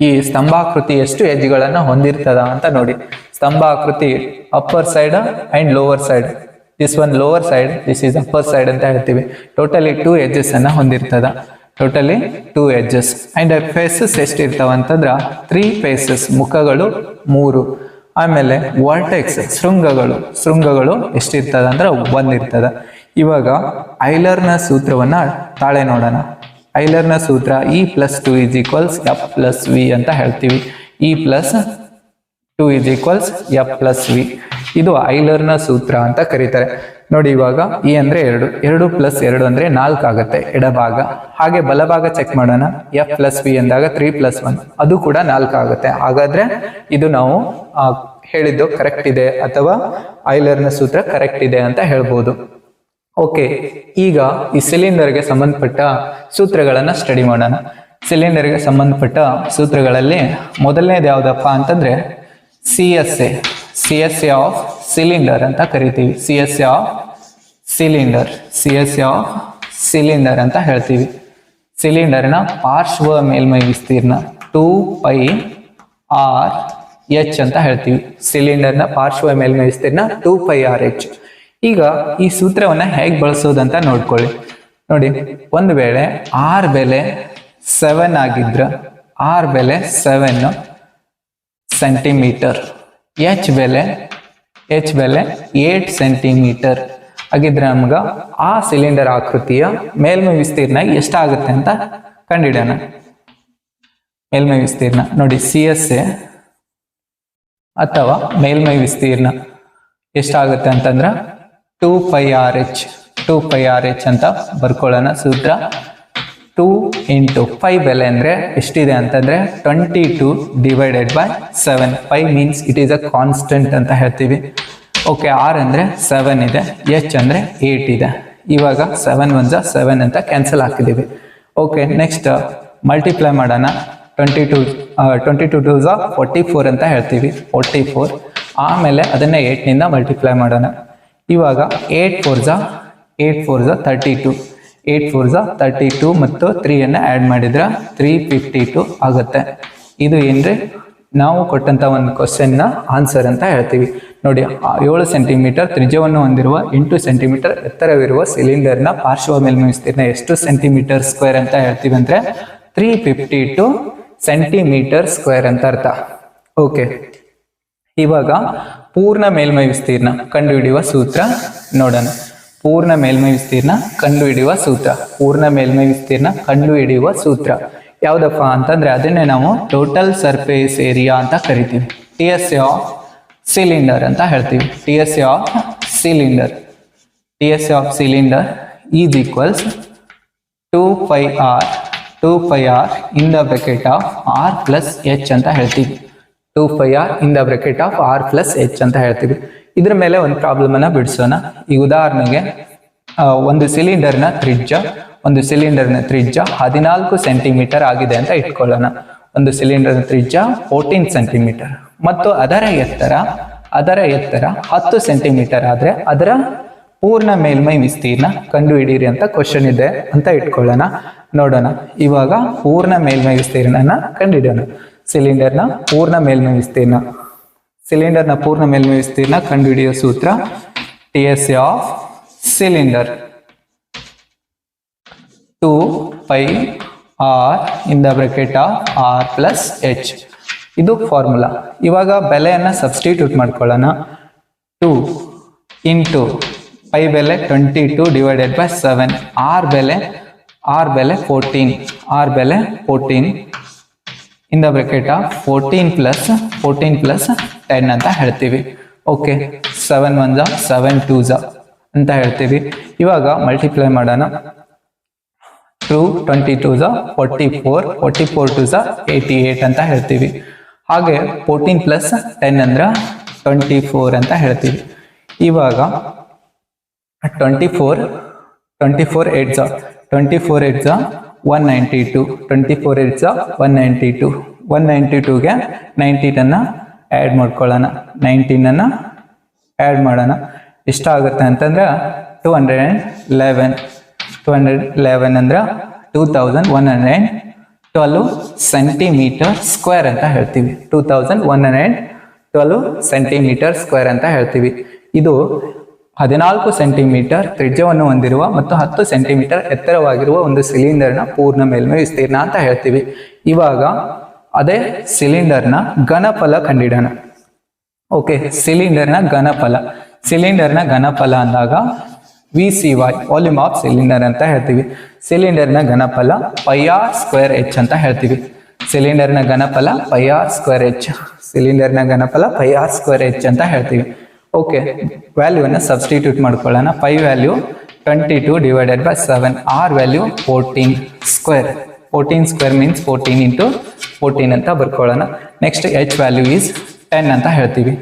ಈ ಸ್ತಂಭಾಕೃತಿ ಎಷ್ಟು ಎಡ್ಜ್ಗಳನ್ನ ಹೊಂದಿರ್ತದ ಅಂತ ನೋಡಿ. ಸ್ತಂಭಾಕೃತಿ upper side and lower side. This one lower side, this is upper side ಅಂತ ಹೇಳ್ತೀವಿ. ಟೋಟಲಿ 2 ಎಡ್ಜಸ್ ಅನ್ನ ಹೊಂದಿರ್ತದ. ಟೋಟಲಿ 2 ಎಡ್ಜಸ್ ಅಂಡ್ ಫೇಸಸ್ ಎಷ್ಟಿರ್ತಾವ ಅಂತಂದ್ರ 3 ಫೇಸಸ್, ಮುಖಗಳು 3. ಆಮೇಲೆ ವರ್ಟೆಕ್ಸ್, ಶೃಂಗಗಳು ಎಷ್ಟಿರ್ತದ ಅಂದ್ರೆ 1 ಇರ್ತದ. ಇವಾಗ ಐಲರ್ನ ಸೂತ್ರವನ್ನ ತಾಳೆ ನೋಡೋಣ. ಐಲರ್ನ ಸೂತ್ರ E+2 = F+V ಅಂತ ಹೇಳ್ತೀವಿ. E+2 = F+V. ಇದು ಐಲರ್ನ ಸೂತ್ರ ಅಂತ ಕರೀತಾರೆ. ನೋಡಿ, ಇವಾಗ E ಅಂದ್ರೆ 2, 2 + 2 ಅಂದ್ರೆ 4 ಆಗುತ್ತೆ ಎಡಭಾಗ. ಹಾಗೆ ಬಲಭಾಗ ಚೆಕ್ ಮಾಡೋಣ. F+V ಅಂದಾಗ 3 + 1 ಅದು ಕೂಡ 4 ಆಗುತ್ತೆ. ಹಾಗಾದ್ರೆ ಇದು ನಾವು ಹೇಳಿದ್ದು ಕರೆಕ್ಟ್ ಇದೆ ಅಥವಾ ಐಲರ್ನ ಸೂತ್ರ ಕರೆಕ್ಟ್ ಇದೆ ಅಂತ ಹೇಳ್ಬೋದು. ಓಕೆ, ಈಗ ಈ ಸಿಲಿಂಡರ್ಗೆ ಸಂಬಂಧಪಟ್ಟ ಸೂತ್ರಗಳನ್ನ ಸ್ಟಡಿ ಮಾಡೋಣ. ಸಿಲಿಂಡರ್ಗೆ ಸಂಬಂಧಪಟ್ಟ ಸೂತ್ರಗಳಲ್ಲಿ ಮೊದಲನೇದು ಯಾವ್ದಪ್ಪ ಅಂತಂದ್ರೆ CSA ಆಫ್ ಸಿಲಿಂಡರ್ ಅಂತ ಕರಿತೀವಿ. CSA ಆಫ್ ಸಿಲಿಂಡರ್ ಅಂತ ಹೇಳ್ತೀವಿ. ಸಿಲಿಂಡರ್ನ ಪಾರ್ಶ್ವ ಮೇಲ್ಮೈ ವಿಸ್ತೀರ್ಣ 2πRh ಅಂತ ಹೇಳ್ತೀವಿ. ಸಿಲಿಂಡರ್ನ ಪಾರ್ಶ್ವ ಮೇಲ್ಮೈ ವಿಸ್ತೀರ್ಣ 2πRh. ಈಗ ಈ ಸೂತ್ರವನ್ನ ಹೇಗೆ ಬಳಸೋದಂತ ನೋಡ್ಕೊಳ್ಳಿ. ನೋಡಿ, ಒಂದು ವೇಳೆ ಆರ್ ಬೆಲೆ 7 ಆಗಿದ್ರ, ಆರ್ ಬೆಲೆ 7 ಸೆಂಟಿಮೀಟರ್, ಎಚ್ ಬೆಲೆ 8 ಸೆಂಟಿಮೀಟರ್ ಆಗಿದ್ರೆ ನಮ್ಗ ಆ ಸಿಲಿಂಡರ್ ಆಕೃತಿಯ ಮೇಲ್ಮೈ ವಿಸ್ತೀರ್ಣ ಎಷ್ಟಾಗುತ್ತೆ ಅಂತ ಕಂಡಿಡೋಣ. ಮೇಲ್ಮೈ ವಿಸ್ತೀರ್ಣ ನೋಡಿ, CSA ಅಥವಾ ಮೇಲ್ಮೈ ವಿಸ್ತೀರ್ಣ ಎಷ್ಟಾಗುತ್ತೆ ಅಂತಂದ್ರ 2πRh ಅಂತ ಬರ್ಕೊಳ್ಳೋಣ ಸೂತ್ರ. 2 × 5 ಬೆಲೆ ಅಂದ್ರೆ ಎಷ್ಟಿದೆ ಅಂತಂದ್ರೆ 22 / 7. 5 means it is a constant ಅಂತ ಹೇಳ್ತೀವಿ. ಓಕೆ, ಆರ್ ಅಂದ್ರೆ 7 ಇದೆ, ಎಚ್ ಅಂದ್ರೆ 8 ಇದೆ. ಇವಾಗ 7 1s 7 ಅಂತ ಕ್ಯಾನ್ಸಲ್ ಹಾಕಿದೀವಿ. ಓಕೆ, ನೆಕ್ಸ್ಟ್ ಮಲ್ಟಿಪ್ಲೈ ಮಾಡೋಣ. 22 2s 44 ಅಂತ ಹೇಳ್ತೀವಿ. 44. ಆಮೇಲೆ ಅದನ್ನ 8 ನಿಂದ ಮಲ್ಟಿಪ್ಲೈ ಮಾಡೋಣ. ಇವಾಗ 8 4s 32. 8 4 32 ಮತ್ತು 3 ಆ್ಯಡ್ ಮಾಡಿದ್ರೆ 352 ಆಗುತ್ತೆ. ಇದು ಏನ್ರಿ ನಾವು ಕೊಟ್ಟಂತ ಒಂದು ಕ್ವಶನ್ನ ಆನ್ಸರ್ ಅಂತ ಹೇಳ್ತೀವಿ. ನೋಡಿ 7 ಸೆಂಟಿಮೀಟರ್ ತ್ರಿಜ್ಯವನ್ನು ಹೊಂದಿರುವ 8 ಸೆಂಟಿಮೀಟರ್ ಎತ್ತರವಿರುವ ಸಿಲಿಂಡರ್ನ ಪಾರ್ಶ್ವ ಮೇಲ್ಮೈ ವಿಸ್ತೀರ್ಣ ಎಷ್ಟು ಸೆಂಟಿಮೀಟರ್ ಸ್ಕ್ವೇರ್ ಅಂತ ಹೇಳ್ತೀವಿ ಅಂದ್ರೆ 352 ಸೆಂಟಿಮೀಟರ್ ಸ್ಕ್ವೇರ್ ಅಂತ ಅರ್ಥ. ಓಕೆ, ಇವಾಗ ಪೂರ್ಣ ಮೇಲ್ಮೈ ವಿಸ್ತೀರ್ಣ ಕಂಡುಹಿಡಿಯುವ ಸೂತ್ರ ನೋಡೋಣ. ಪೂರ್ಣ ಮೇಲ್ಮೈ ವಿಸ್ತೀರ್ಣ ಕಂಡುಹಿಡಿಯುವ ಸೂತ್ರ, ಪೂರ್ಣ ಮೇಲ್ಮೈ ವಿಸ್ತೀರ್ಣ ಕಂಡುಹಿಡಿಯುವ ಸೂತ್ರ ಯಾವ್ದಪ್ಪ ಅಂತಂದ್ರೆ ಅದನ್ನೇ ನಾವು ಟೋಟಲ್ ಸರ್ಫೇಸ್ ಏರಿಯಾ ಅಂತ ಕರಿತೀವಿ. T S A of cylinder ಅಂತ ಹೇಳ್ತೀವಿ. T S A of cylinder, T S A of cylinder is equals 2πr in the bracket of r plus h ಅಂತ ಹೇಳ್ತೀವಿ. 2πr in the bracket of r plus h ಅಂತ ಹೇಳ್ತೀವಿ. ಇದ್ರ ಮೇಲೆ ಒಂದು problem ಅನ್ನ ಬಿಡಿಸೋಣ. ಈ ಉದಾಹರಣೆಗೆ ಒಂದು ಸಿಲಿಂಡರ್ನ ತ್ರಿಜ್ಯ 14 ಸೆಂಟಿಮೀಟರ್ ಆಗಿದೆ ಅಂತ ಇಟ್ಕೊಳ್ಳೋಣ. ಒಂದು ಸಿಲಿಂಡರ್ನ ತ್ರಿಜ್ಯ 14 ಸೆಂಟಿಮೀಟರ್ ಮತ್ತು ಅದರ ಎತ್ತರ 10 ಸೆಂಟಿಮೀಟರ್ ಆದ್ರೆ ಅದರ ಪೂರ್ಣ ಮೇಲ್ಮೈ ವಿಸ್ತೀರ್ಣ ಕಂಡುಹಿಡಿಯಿರಿ ಅಂತ ಕ್ವಶನ್ ಇದೆ ಅಂತ ಇಟ್ಕೊಳ್ಳೋಣ. ನೋಡೋಣ ಇವಾಗ ಪೂರ್ಣ ಮೇಲ್ಮೈ ವಿಸ್ತೀರ್ಣನ ಕಂಡುಹಿಡಿಯೋಣ. ಸಿಲಿಂಡರ್ನ ಪೂರ್ಣ ಮೇಲ್ಮೈ ವಿಸ್ತೀರ್ಣ ಕಂಡುಹಿಡಿಯೋ ಸೂತ್ರ T S A of cylinder 2πr in the bracket of r plus h. ಇದು ಫಾರ್ಮುಲಾ. ಇವಾಗ ಬೆಲೆಯನ್ನ ಸಬ್ಸ್ಟಿಟ್ಯೂಟ್ ಮಾಡ್ಕೊಳ್ಳೋಣ. 2 ಇಂಟು ಪೈ ಬೆಲೆ 22 ಡಿವೈಡೆಡ್ ಬೈ 7, ಆರ್ ಬೆಲೆ 14 ಇನ್ ದ ಬ್ರಾಕೆಟ್ ಆಫ್ 14 ಪ್ಲಸ್ 10 ಅಂತ ಹೇಳ್ತೀವಿ. ಓಕೆ, 7 1 7 2 ಅಂತ ಹೇಳ್ತೀವಿ. ಇವಾಗ ಮಲ್ಟಿಪ್ಲೈ ಮಾಡೋಣ. 2 22 44 44 2 88 ಅಂತ ಹೇಳ್ತೀವಿ. ಹಾಗೆ 14 ಪ್ಲಸ್ 10 ಅಂದ್ರೆ 24 ಅಂತ ಹೇಳ್ತೀವಿ. ಇವಾಗ 24 8 192, 24 8 192, 192ಗೆ 19 ಅನ್ನ ಆ್ಯಡ್ ಮಾಡ್ಕೊಳ್ಳೋಣ. 19 ಆ್ಯಡ್ ಮಾಡೋಣ. ಎಷ್ಟಾಗುತ್ತೆ ಅಂತಂದ್ರೆ 211 ಅಂದ್ರೆ 2112 ಸೆಂಟಿಮೀಟರ್ ಸ್ಕ್ವೇರ್ ಅಂತ ಹೇಳ್ತೀವಿ. 2112 ಸೆಂಟಿಮೀಟರ್ ಸ್ಕ್ವೇರ್ ಅಂತ ಹೇಳ್ತೀವಿ. ಇದು 14 ಸೆಂಟಿಮೀಟರ್ ತ್ರಿಜ್ಯವನ್ನು ಹೊಂದಿರುವ ಮತ್ತು 10 ಸೆಂಟಿಮೀಟರ್ ಎತ್ತರವಾಗಿರುವ ಒಂದು ಸಿಲಿಂಡರ್ನ ಪೂರ್ಣ ಮೇಲ್ಮೈ ವಿಸ್ತೀರ್ಣ ಅಂತ ಹೇಳ್ತೀವಿ. ಇವಾಗ ಅದೇ ಸಿಲಿಂಡರ್ನ ಘನಫಲ ಕಂಡಿಡೋಣ. ಓಕೆ, ಸಿಲಿಂಡರ್ನ ಘನಫಲ ಅಂದಾಗ VCY ವಾಲ್ಯೂಮ್ ಆಫ್ ಸಿಲಿಂಡರ್ ಅಂತ ಹೇಳ್ತೀವಿ. ಸಿಲಿಂಡರ್ನ ಘನಫಲ πr²h ಅಂತ ಹೇಳ್ತೀವಿ. ಸಿಲಿಂಡರ್ನ ಘನಫಲ πr²h ಅಂತ ಹೇಳ್ತೀವಿ. ಓಕೆ, ವ್ಯಾಲ್ಯೂನ ಸಬ್ಸ್ಟಿಟ್ಯೂಟ್ ಮಾಡ್ಕೊಳ್ಳೋಣ. Pi value 22 divided by 7, r value 14² means 14 into 14 ಅಂತ ಬರ್ಕೊಳ್ಳೋಣ. ನೆಕ್ಸ್ಟ್ ಎಚ್ ವ್ಯಾಲ್ಯೂ ಈಸ್ 10 ಅಂತ ಹೇಳ್ತೀವಿ.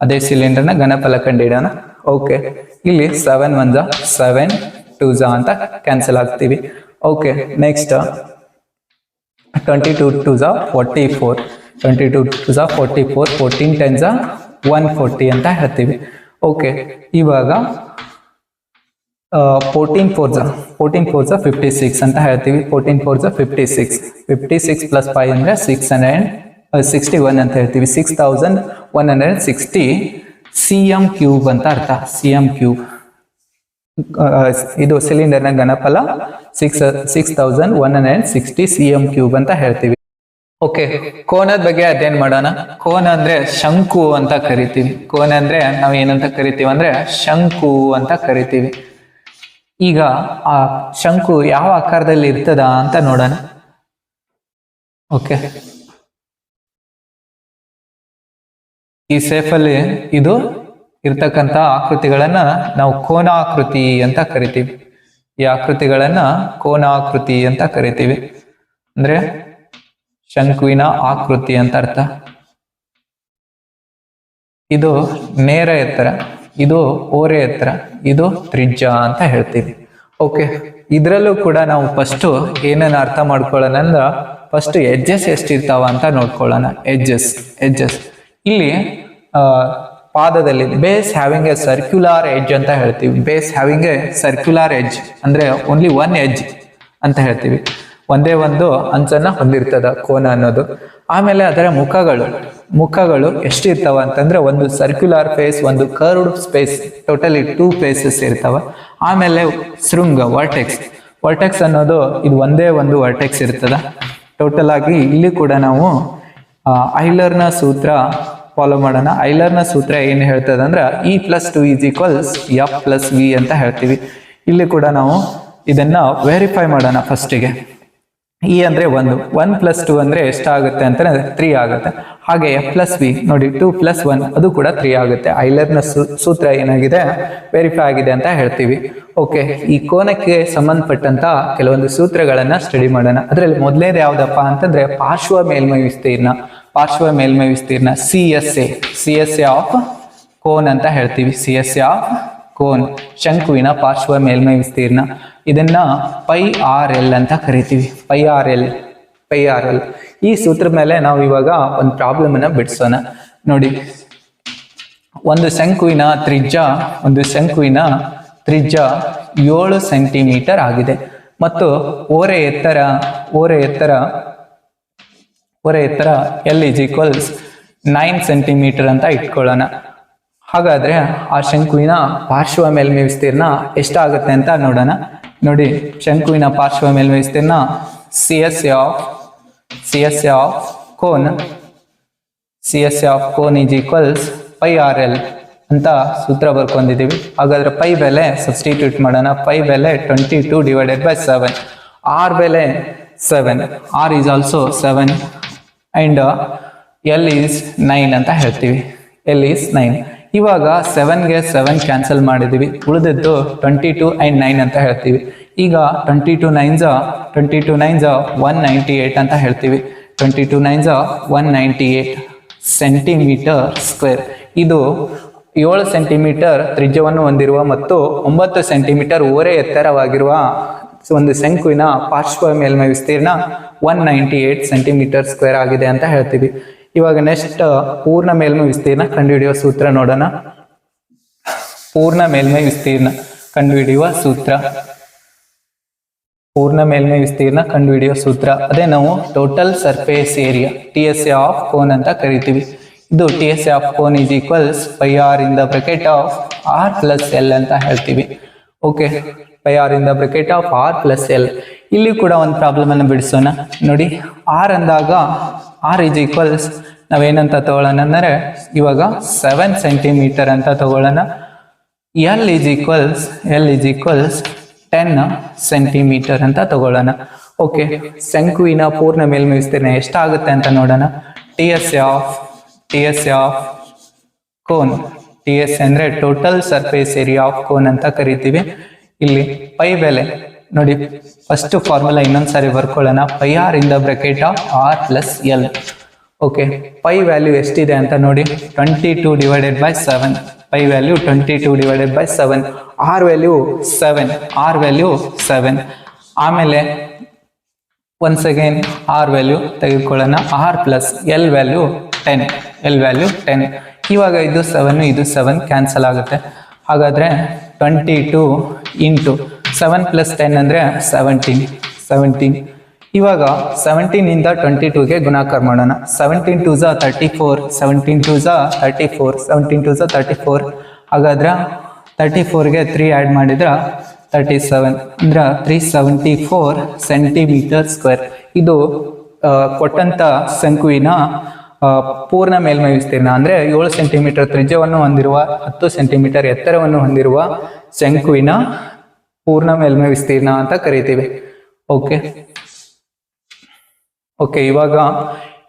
ಅದೇ ಸಿಲಿಂಡರ್ನ ಘನಫಲ ಕಂಡಿಡೋಣ. ಓಕೆ, ಇಲ್ಲಿ 7 1 7 2 ಅಂತ ಕ್ಯಾನ್ಸಲ್ ಆಗ್ತೀವಿ. ಓಕೆ, ನೆಕ್ಸ್ಟ್ 22 2 44, 22 2 44, 14 10 140 ಅಂತ ಹೇಳ್ತೀವಿ. ಓಕೆ, ಇವಾಗ 14 4 56 ಅಂತ ಹೇಳ್ತೀವಿ. 14 4 56 ಪ್ಲಸ್ 5 ಅಂದ್ರೆ 661 ಅಂತ ಹೇಳ್ತೀವಿ. 6160 cm³ ಅಂತ ಅರ್ಥ. cm³. ಇದು ಸಿಲಿಂಡರ್ನ ಘನಫಲ 6160 cm³ ಅಂತ ಹೇಳ್ತೀವಿ. ಓಕೆ, ಕೋನದ ಬಗ್ಗೆ ಅಧ್ಯಯನ ಮಾಡೋಣ. ಕೋನ ಅಂದ್ರೆ ಶಂಕು ಅಂತ ಕರಿತೀವಿ. ಕೋನ ಅಂದ್ರೆ ನಾವ್ ಏನಂತ ಕರಿತೀವಿ ಅಂದ್ರೆ ಶಂಕು ಅಂತ ಕರಿತೀವಿ. ಈಗ ಆ ಶಂಕು ಯಾವ ಆಕಾರದಲ್ಲಿ ಇರ್ತದ ಅಂತ ನೋಡೋಣ. ಓಕೆ, ಈ ಸೇಫಲ್ಲಿ ಇದು ಇರ್ತಕ್ಕಂಥ ಆಕೃತಿಗಳನ್ನ ನಾವು ಕೋನಾಕೃತಿ ಅಂತ ಕರಿತೀವಿ. ಈ ಆಕೃತಿಗಳನ್ನ ಕೋನಾಕೃತಿ ಅಂತ ಕರಿತೀವಿ. ಅಂದ್ರೆ ಶಂಕುವಿನ ಆಕೃತಿ ಅಂತ ಅರ್ಥ. ಇದು ನೇರ ಎತ್ತರ, ಇದು ಓರೆ ಎತ್ತರ, ಇದು ತ್ರಿಜ್ಯ ಅಂತ ಹೇಳ್ತೀವಿ. ಓಕೆ, ಇದ್ರಲ್ಲೂ ಕೂಡ ನಾವು ಫಸ್ಟ್ ಏನನ್ನ ಅರ್ಥ ಮಾಡ್ಕೊಳ್ಳೋಣ ಅಂದ್ರೆ ಫಸ್ಟ್ ಎಡ್ಜಸ್ ಎಷ್ಟಿರ್ತಾವ ಅಂತ ನೋಡ್ಕೊಳ್ಳೋಣ. ಎಡ್ಜಸ್ ಇಲ್ಲಿ ಪಾದದಲ್ಲಿ base having A circular edge ಅಂತ ಹೇಳ್ತೀವಿ. Base having A circular edge ಅಂದ್ರೆ ಓನ್ಲಿ ಒನ್ ಎಡ್ಜ್ ಅಂತ ಹೇಳ್ತೀವಿ. ಒಂದೇ ಒಂದು ಅಂಚನ್ನ ಹೊಂದಿರ್ತದ ಕೋನ ಅನ್ನೋದು. ಆಮೇಲೆ ಅದರ ಮುಖಗಳು ಎಷ್ಟಿರ್ತಾವ ಅಂತಂದ್ರೆ ಒಂದು ಸರ್ಕ್ಯುಲರ್ ಫೇಸ್, ಒಂದು ಕರ್ವ್ಡ್ ಸ್ಪೇಸ್, ಟೋಟಲಿ 2 ಫೇಸಸ್ ಇರ್ತಾವ. ಆಮೇಲೆ ಶೃಂಗ ವರ್ಟೆಕ್ಸ್ ಅನ್ನೋದು ಇದು ಒಂದೇ ಒಂದು ವರ್ಟೆಕ್ಸ್ ಇರ್ತದ. ಟೋಟಲ್ ಆಗಿ ಇಲ್ಲಿ ಕೂಡ ನಾವು ಐಲರ್ನ ಸೂತ್ರ ಫಾಲೋ ಮಾಡೋಣ. ಐಲರ್ನ ಸೂತ್ರ ಏನು ಹೇಳ್ತದೆ ಅಂದ್ರೆ E+2 = F+V ಅಂತ ಹೇಳ್ತೀವಿ. ಇಲ್ಲಿ ಕೂಡ ನಾವು ಇದನ್ನ ವೆರಿಫೈ ಮಾಡೋಣ. ಫಸ್ಟಿಗೆ E ಅಂದ್ರೆ 1+2 ಅಂದ್ರೆ ಎಷ್ಟಾಗುತ್ತೆ ಅಂತಂದ್ರೆ 3 ಆಗುತ್ತೆ. ಹಾಗೆ F+V ನೋಡಿ 2+1 ಅದು ಕೂಡ 3 ಆಗುತ್ತೆ. ಐಲರ್ನ ಸೂತ್ರ ಏನಾಗಿದೆ ವೆರಿಫೈ ಆಗಿದೆ ಅಂತ ಹೇಳ್ತೀವಿ. ಓಕೆ, ಈ ಕೋನಕ್ಕೆ ಸಂಬಂಧಪಟ್ಟಂತ ಕೆಲವೊಂದು ಸೂತ್ರಗಳನ್ನ ಸ್ಟಡಿ ಮಾಡೋಣ. ಅದರಲ್ಲಿ ಮೊದಲೇದು ಯಾವ್ದಪ್ಪ ಅಂತಂದ್ರೆ ಪಾರ್ಶ್ವ ಮೇಲ್ಮೈ ವಿಸ್ತೀರ್ಣ CSA ಆಫ್ ಕೋನ್ ಅಂತ ಹೇಳ್ತೀವಿ. CSA ಆಫ್ ಕೋನ್, ಶಂಕುವಿನ ಪಾರ್ಶ್ವ ಮೇಲ್ಮೈ ವಿಸ್ತೀರ್ಣ. ಇದನ್ನ πRL ಅಂತ ಕರಿತೀವಿ. πRL ಈ ಸೂತ್ರ ಮೇಲೆ ನಾವು ಇವಾಗ ಒಂದು ಪ್ರಾಬ್ಲಮ್ ಅನ್ನ ಬಿಡಿಸೋಣ. ನೋಡಿ, ಒಂದು ಶಂಕುವಿನ ತ್ರಿಜ್ಯ 7 ಸೆಂಟಿಮೀಟರ್ ಆಗಿದೆ ಮತ್ತು ಓರೆ ಎತ್ತರ L = 9 ಸೆಂಟಿಮೀಟರ್ ಅಂತ ಇಟ್ಕೊಳ್ಳೋಣ. ಹಾಗಾದ್ರೆ ಆ ಶಂಕುವಿನ ಪಾರ್ಶ್ವ ಮೇಲ್ಮೈ ವಿಸ್ತೀರ್ಣ ಎಷ್ಟಾಗುತ್ತೆ ಅಂತ ನೋಡೋಣ. ನೋಡಿ, ಶಂಕುವಿನ ಪಾರ್ಶ್ವ ಮೇಲ್ಮೈ ವಿಸ್ತೀರ್ಣ CSA ಆಫ್ ಕೋನ್ = πRL ಅಂತ ಸೂತ್ರ ಬರ್ಕೊಂಡಿದೀವಿ. ಹಾಗಾದ್ರೆ ಪೈ ಬೆಲೆ ಸಬ್ಸ್ಟಿಟ್ಯೂಟ್ ಮಾಡೋಣ. ಪೈ ಬೆಲೆ 22/7, R ಬೆಲೆ 7, R is also 7 and L is 9 ಅಂತ ಹೇಳ್ತೀವಿ. L is 9. ಇವಾಗ 7ಗೆ 7 ಕ್ಯಾನ್ಸಲ್ ಮಾಡಿದೀವಿ, ಉಳಿದಿದ್ದು 22 and 9 ಅಂತ ಹೇಳ್ತೀವಿ. ಈಗ 22 9s 198 ಅಂತ ಹೇಳ್ತೀವಿ. 22 9s 198 ಸೆಂಟಿಮೀಟರ್ ಸ್ಕ್ವೇರ್. ಇದು 7 ಸೆಂಟಿಮೀಟರ್ ತ್ರಿಜ್ಯವನ್ನು ಹೊಂದಿರುವ ಮತ್ತು 9 ಸೆಂಟಿಮೀಟರ್ ಓರೆ ಎತ್ತರವಾಗಿರುವ ಒಂದು ಶಂಕುವಿನ ಪಾರ್ಶ್ವ ಮೇಲ್ಮೈ ವಿಸ್ತೀರ್ಣ 198 ಸೆಂಟಿಮೀಟರ್ ಸ್ಕ್ವೇರ್ ಆಗಿದೆ ಅಂತ ಹೇಳ್ತೀವಿ. ಇವಾಗ ನೆಕ್ಸ್ಟ್ ಪೂರ್ಣ ಮೇಲ್ಮೈ ವಿಸ್ತೀರ್ಣ ಕಂಡುಹಿಡಿಯುವ ಸೂತ್ರ ನೋಡೋಣ. ಪೂರ್ಣ ಮೇಲ್ಮೈ ವಿಸ್ತೀರ್ಣ ಕಂಡುಹಿಡಿಯುವ ಸೂತ್ರ ಅದೇ ನಾವು total surface area TSA of cone ಅಂತ ಕರಿತೀವಿ. ಇದು TSA of cone = πR in the bracket of R+L ಅಂತ ಹೇಳ್ತೀವಿ. Okay, πR in the bracket of R+L. ಇಲ್ಲಿ ಕೂಡ ಒಂದು ಪ್ರಾಬ್ಲಮ್ ಅನ್ನು ಬಿಡಿಸೋಣ. ನೋಡಿ, R ಅಂದಾಗ ನಾವೇನಂತ ತಗೊಳ್ಳೋಣ ಅಂದರೆ ಇವಾಗ 7 ಸೆಂಟಿಮೀಟರ್ ಅಂತ ತಗೊಳ್ಳೋಣ. L = 10 ಸೆಂಟಿಮೀಟರ್ ಅಂತ ತಗೊಳ್ಳೋಣ. ಓಕೆ, ಶಂಕುವಿನ ಪೂರ್ಣ ಮೇಲ್ಮೈ ವಿಸ್ತೀರ್ಣ ಎಷ್ಟಾಗುತ್ತೆ ಅಂತ ನೋಡೋಣ. TSA ಆಫ್ ಕೋನ್, TSA ಅಂದ್ರೆ total surface area of cone ಅಂತ ಕರಿತೀವಿ. ಇಲ್ಲಿ ಪೈ ಬೆಲೆ ನೋಡಿ, ಫಸ್ಟ್ ಫಾರ್ಮುಲಾ ಇನ್ನೊಂದ್ಸಾರಿ ಬರ್ಕೊಳ್ಳೋಣ. πR in the bracket of R+L. Okay, pi value ಎಷ್ಟಿದೆ ಅಂತ ನೋಡಿ, 22/7. Pi value 22/7. R value 7. ಆಮೇಲೆ ಒನ್ಸ್ ಅಗೇನ್ R ವ್ಯಾಲ್ಯೂ ತೆಗೆದುಕೊಳ್ಳೋಣ. R+L value 10. ಇವಾಗ ಇದು 7 ಕ್ಯಾನ್ಸಲ್ ಆಗುತ್ತೆ. ಹಾಗಾದ್ರೆ 22 × 7 + 10 ಅಂದ್ರೆ 17. ಇವಾಗ 17 ಇಂದ 22ಗೆ ಗುಣಾಕಾರ ಮಾಡೋಣ. 17 2s 34, 17 2s 34. ಹಾಗಾದ್ರೆ 34ಗೆ 3 ಆ್ಯಡ್ ಮಾಡಿದ್ರೆ 37 ಅಂದ್ರೆ 374 ಸೆಂಟಿಮೀಟರ್ ಸ್ಕ್ವೇರ್. ಇದು ಕೊಟ್ಟಂತ ಶಂಕುವಿನ ಪೂರ್ಣ ಮೇಲ್ಮೈ ವಿಸ್ತೀರ್ಣ ಅಂದ್ರೆ 7 ಸೆಂಟಿಮೀಟರ್ ತ್ರಿಜ್ಯವನ್ನು ಹೊಂದಿರುವ 10 ಸೆಂಟಿಮೀಟರ್ ಎತ್ತರವನ್ನು ಹೊಂದಿರುವ ಶಂಕುವಿನ ಪೂರ್ಣ ಮೇಲ್ಮೈ ವಿಸ್ತೀರ್ಣ ಅಂತ ಕರಿತೀವಿ. ಓಕೆ, ಇವಾಗ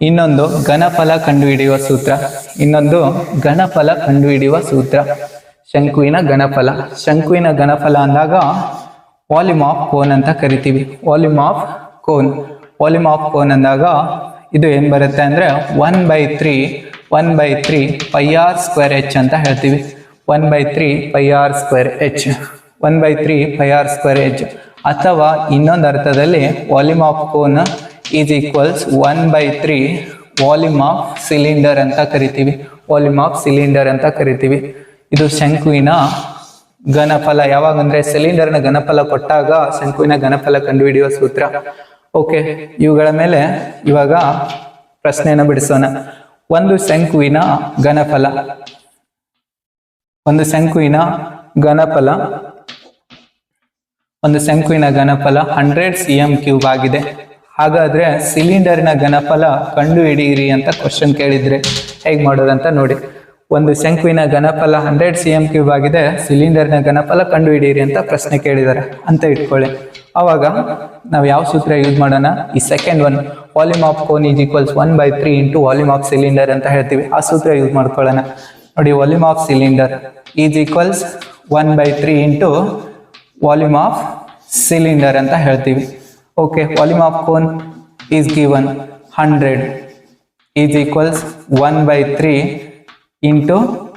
ಇನ್ನೊಂದು ಘನಫಲ ಕಂಡುಹಿಡಿಯುವ ಸೂತ್ರ. ಶಂಕುವಿನ ಘನಫಲ ಅಂದಾಗ ವಾಲ್ಯೂಮ್ ಆಫ್ ಕೋನ್ ಅಂತ ಕರಿತೀವಿ. ವಾಲ್ಯೂಮ್ ಆಫ್ ಕೋನ್ ಅಂದಾಗ ಇದು ಏನ್ ಬರುತ್ತೆ ಅಂದ್ರೆ 1/3 πr²h ಅಂತ ಹೇಳ್ತೀವಿ. 1/3 πr²h ಅಥವಾ ಇನ್ನೊಂದು ಅರ್ಥದಲ್ಲಿ volume of cone = 1/3 volume of cylinder ಅಂತ ಕರಿತೀವಿ. ವಾಲ್ಯೂಮ್ ಆಫ್ ಸಿಲಿಂಡರ್ ಅಂತ ಕರಿತೀವಿ. ಇದು ಶಂಕುವಿನ ಘನಫಲ. ಯಾವಾಗಂದ್ರೆ ಸಿಲಿಂಡರ್ನ ಘನಫಲ ಕೊಟ್ಟಾಗ ಶಂಕುವಿನ ಘನಫಲ ಕಂಡುಹಿಡಿಯುವ ಸೂತ್ರ. ಓಕೆ, ಇವುಗಳ ಮೇಲೆ ಇವಾಗ ಪ್ರಶ್ನೆಯನ್ನು ಬಿಡಿಸೋಣ. ಒಂದು ಶಂಕುವಿನ ಘನಫಲ 100 cm³ ಆಗಿದೆ. ಹಾಗಾದ್ರೆ ಸಿಲಿಂಡರ್ನ ಘನಫಲ ಕಂಡು ಹಿಡಿಯಿರಿ ಅಂತ ಕ್ವಶನ್ ಕೇಳಿದ್ರೆ ಹೇಗ್ ಮಾಡೋದಂತ ನೋಡಿ. ಒಂದು ಶಂಕುವಿನ ಘನಫಲ 100 cm³ ಆಗಿದೆ, ಸಿಲಿಂಡರ್ನ ಘನಫಲ ಕಂಡು ಹಿಡಿಯಿರಿ ಅಂತ ಪ್ರಶ್ನೆ ಕೇಳಿದ್ದಾರೆ ಅಂತ ಇಟ್ಕೊಳ್ಳಿ. ಅವಾಗ ನಾವು ಯಾವ ಸೂತ್ರ ಯೂಸ್ ಮಾಡೋಣ? ಈ second one, volume of cone is equals 1/3 into volume of cylinder ಅಂತ ಹೇಳ್ತೀವಿ. ಆ ಸೂತ್ರ ಯೂಸ್ ಮಾಡ್ಕೊಳ್ಳೋಣ. ನೋಡಿ, volume of cylinder is equals 1/3 into volume of cylinder ಅಂತ ಹೇಳ್ತೀವಿ. Okay, volume of cone is given 100 is equals 1/3 into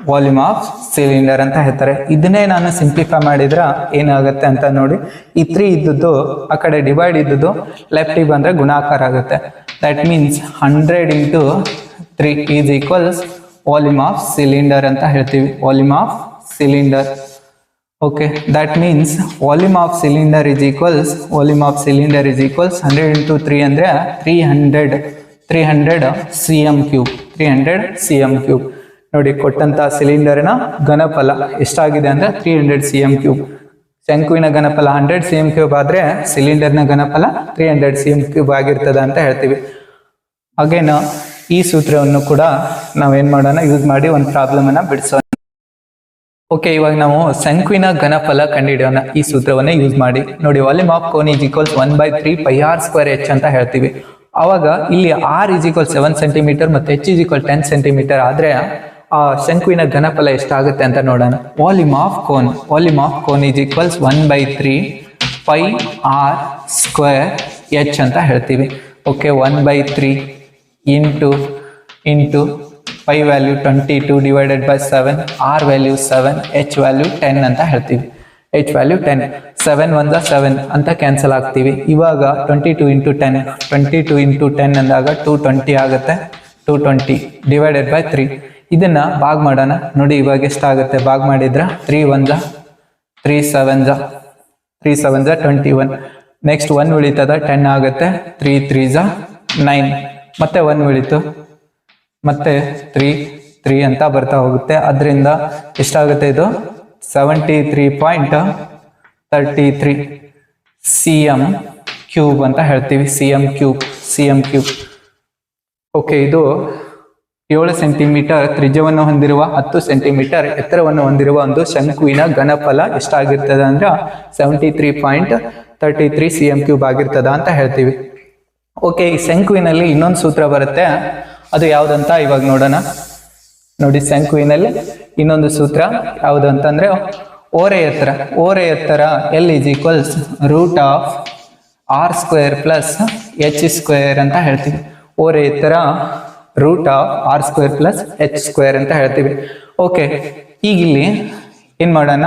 volume of cylinder ಅಂತ ಹೇಳ್ತಾರೆ. ಇದನ್ನೇ ನಾನು ಸಿಂಪ್ಲಿಫೈ ಮಾಡಿದ್ರೆ ಏನಾಗುತ್ತೆ ಅಂತ ನೋಡಿ. ಈ 3 ಇದ್ದದ್ದು ಆ ಕಡೆ ಡಿವೈಡ್ ಇದ್ದದ್ದು ಲೆಫ್ಟಿಗೆ ಬಂದ್ರೆ ಗುಣಾಕಾರ ಆಗುತ್ತೆ. That means 100 into 3 is equals volume of cylinder ಅಂತ ಹೇಳ್ತೀವಿ. Volume of cylinder. Okay, that means volume of cylinder is equals 100 into 3 ಅಂದ್ರೆ 300 cm³. ನೋಡಿ, ಕೊಟ್ಟಂತ ಸಿಲಿಂಡರ್ನ ಘನಫಲ ಎಷ್ಟಾಗಿದೆ ಅಂದ್ರೆ 300 cm³. ಶಂಕುವಿನ ಘನಫಲ 100 cm³ ಆದ್ರೆ ಸಿಲಿಂಡರ್ನ ಘನಫಲ 300 cm³ ಆಗಿರ್ತದ ಅಂತ ಹೇಳ್ತೀವಿ. ಹಾಗೇನ ಈ ಸೂತ್ರವನ್ನು ಕೂಡ ನಾವೇನ್ ಮಾಡೋಣ, ಯೂಸ್ ಮಾಡಿ ಒಂದು ಪ್ರಾಬ್ಲಮ್ ಅನ್ನ ಬಿಡಿಸೋಣ. ಓಕೆ, ಇವಾಗ ನಾವು ಶಂಕುವಿನ ಘನಫಲ ಕಂಡುಹಿಡಿಯೋಣ ಈ ಸೂತ್ರವನ್ನ ಯೂಸ್ ಮಾಡಿ. ನೋಡಿ, volume of cone is equals 1/3 πr² ಅಂತ ಹೇಳ್ತೀವಿ. ಅವಾಗ ಇಲ್ಲಿ r ಈಸ್ ಈಕ್ವಲ್ 7 cm ಮತ್ತೆ h ಈಸ್ ಈಕ್ವಲ್ 10 cm ಆದ್ರೆ ಆ ಶಂಕುವಿನ ಘನಫಲ ಎಷ್ಟಾಗುತ್ತೆ ಅಂತ ನೋಡೋಣ. Volume of cone is equals 1/3 πr² ಅಂತ ಹೇಳ್ತೀವಿ. Okay, 1/3 into pi value 22 divided by 7, r value 7, h value 10 ಅಂತ ಹೇಳ್ತೀವಿ. h ವ್ಯಾಲ್ಯೂ 10, 7 1 7 ಅಂತ ಕ್ಯಾನ್ಸಲ್ ಆಗ್ತೀವಿ. ಇವಾಗ 22 ಇಂಟು 10 ಅಂದಾಗ 220 ಆಗುತ್ತೆ. 220 ಡಿವೈಡೆಡ್ ಬೈ 3. ಇದನ್ನ ಭಾಗ ಮಾಡೋಣ. ನೋಡಿ, ಇವಾಗ ಎಷ್ಟಾಗುತ್ತೆ ಭಾಗ ಮಾಡಿದ್ರೆ 3 1 3 7 21. ನೆಕ್ಸ್ಟ್ 1 ಉಳಿತದ, 10 ಆಗುತ್ತೆ. 3 3 9. ಮತ್ತೆ 1 ಉಳಿತು, ಮತ್ತೆ 3 ಅಂತ ಬರ್ತಾ ಹೋಗುತ್ತೆ. ಅದರಿಂದ ಎಷ್ಟಾಗುತ್ತೆ? ಇದು 73.33 cm³ ಅಂತ ಹೇಳ್ತೀವಿ. cm³. ಓಕೆ, ಇದು 7 ಸೆಂಟಿಮೀಟರ್ ತ್ರಿಜ್ಯವನ್ನು ಹೊಂದಿರುವ 10 ಸೆಂಟಿಮೀಟರ್ ಎತ್ತರವನ್ನು ಹೊಂದಿರುವ ಒಂದು ಶಂಕುವಿನ ಘನಫಲ ಎಷ್ಟಾಗಿರ್ತದ ಅಂದ್ರೆ 73.33 cm³ ಆಗಿರ್ತದ ಅಂತ ಹೇಳ್ತೀವಿ. ಓಕೆ, ಈ ಶಂಕುವಿನಲ್ಲಿ ಇನ್ನೊಂದು ಸೂತ್ರ ಬರುತ್ತೆ. ಅದು ಯಾವುದಂತ ಇವಾಗ ನೋಡೋಣ. ನೋಡಿ, ಶಂಕುವಿನಲ್ಲಿ ಇನ್ನೊಂದು ಸೂತ್ರ ಯಾವುದು ಅಂತಂದ್ರೆ ಓರೆ ಎತ್ತರ L is equals root of r² plus h² ಅಂತ ಹೇಳ್ತೀವಿ. ಓರೆ ಎತ್ತರ root of r² plus h² ಅಂತ ಹೇಳ್ತೀವಿ. ಓಕೆ, ಈಗ ಇಲ್ಲಿ ಏನ್ ಮಾಡೋಣ?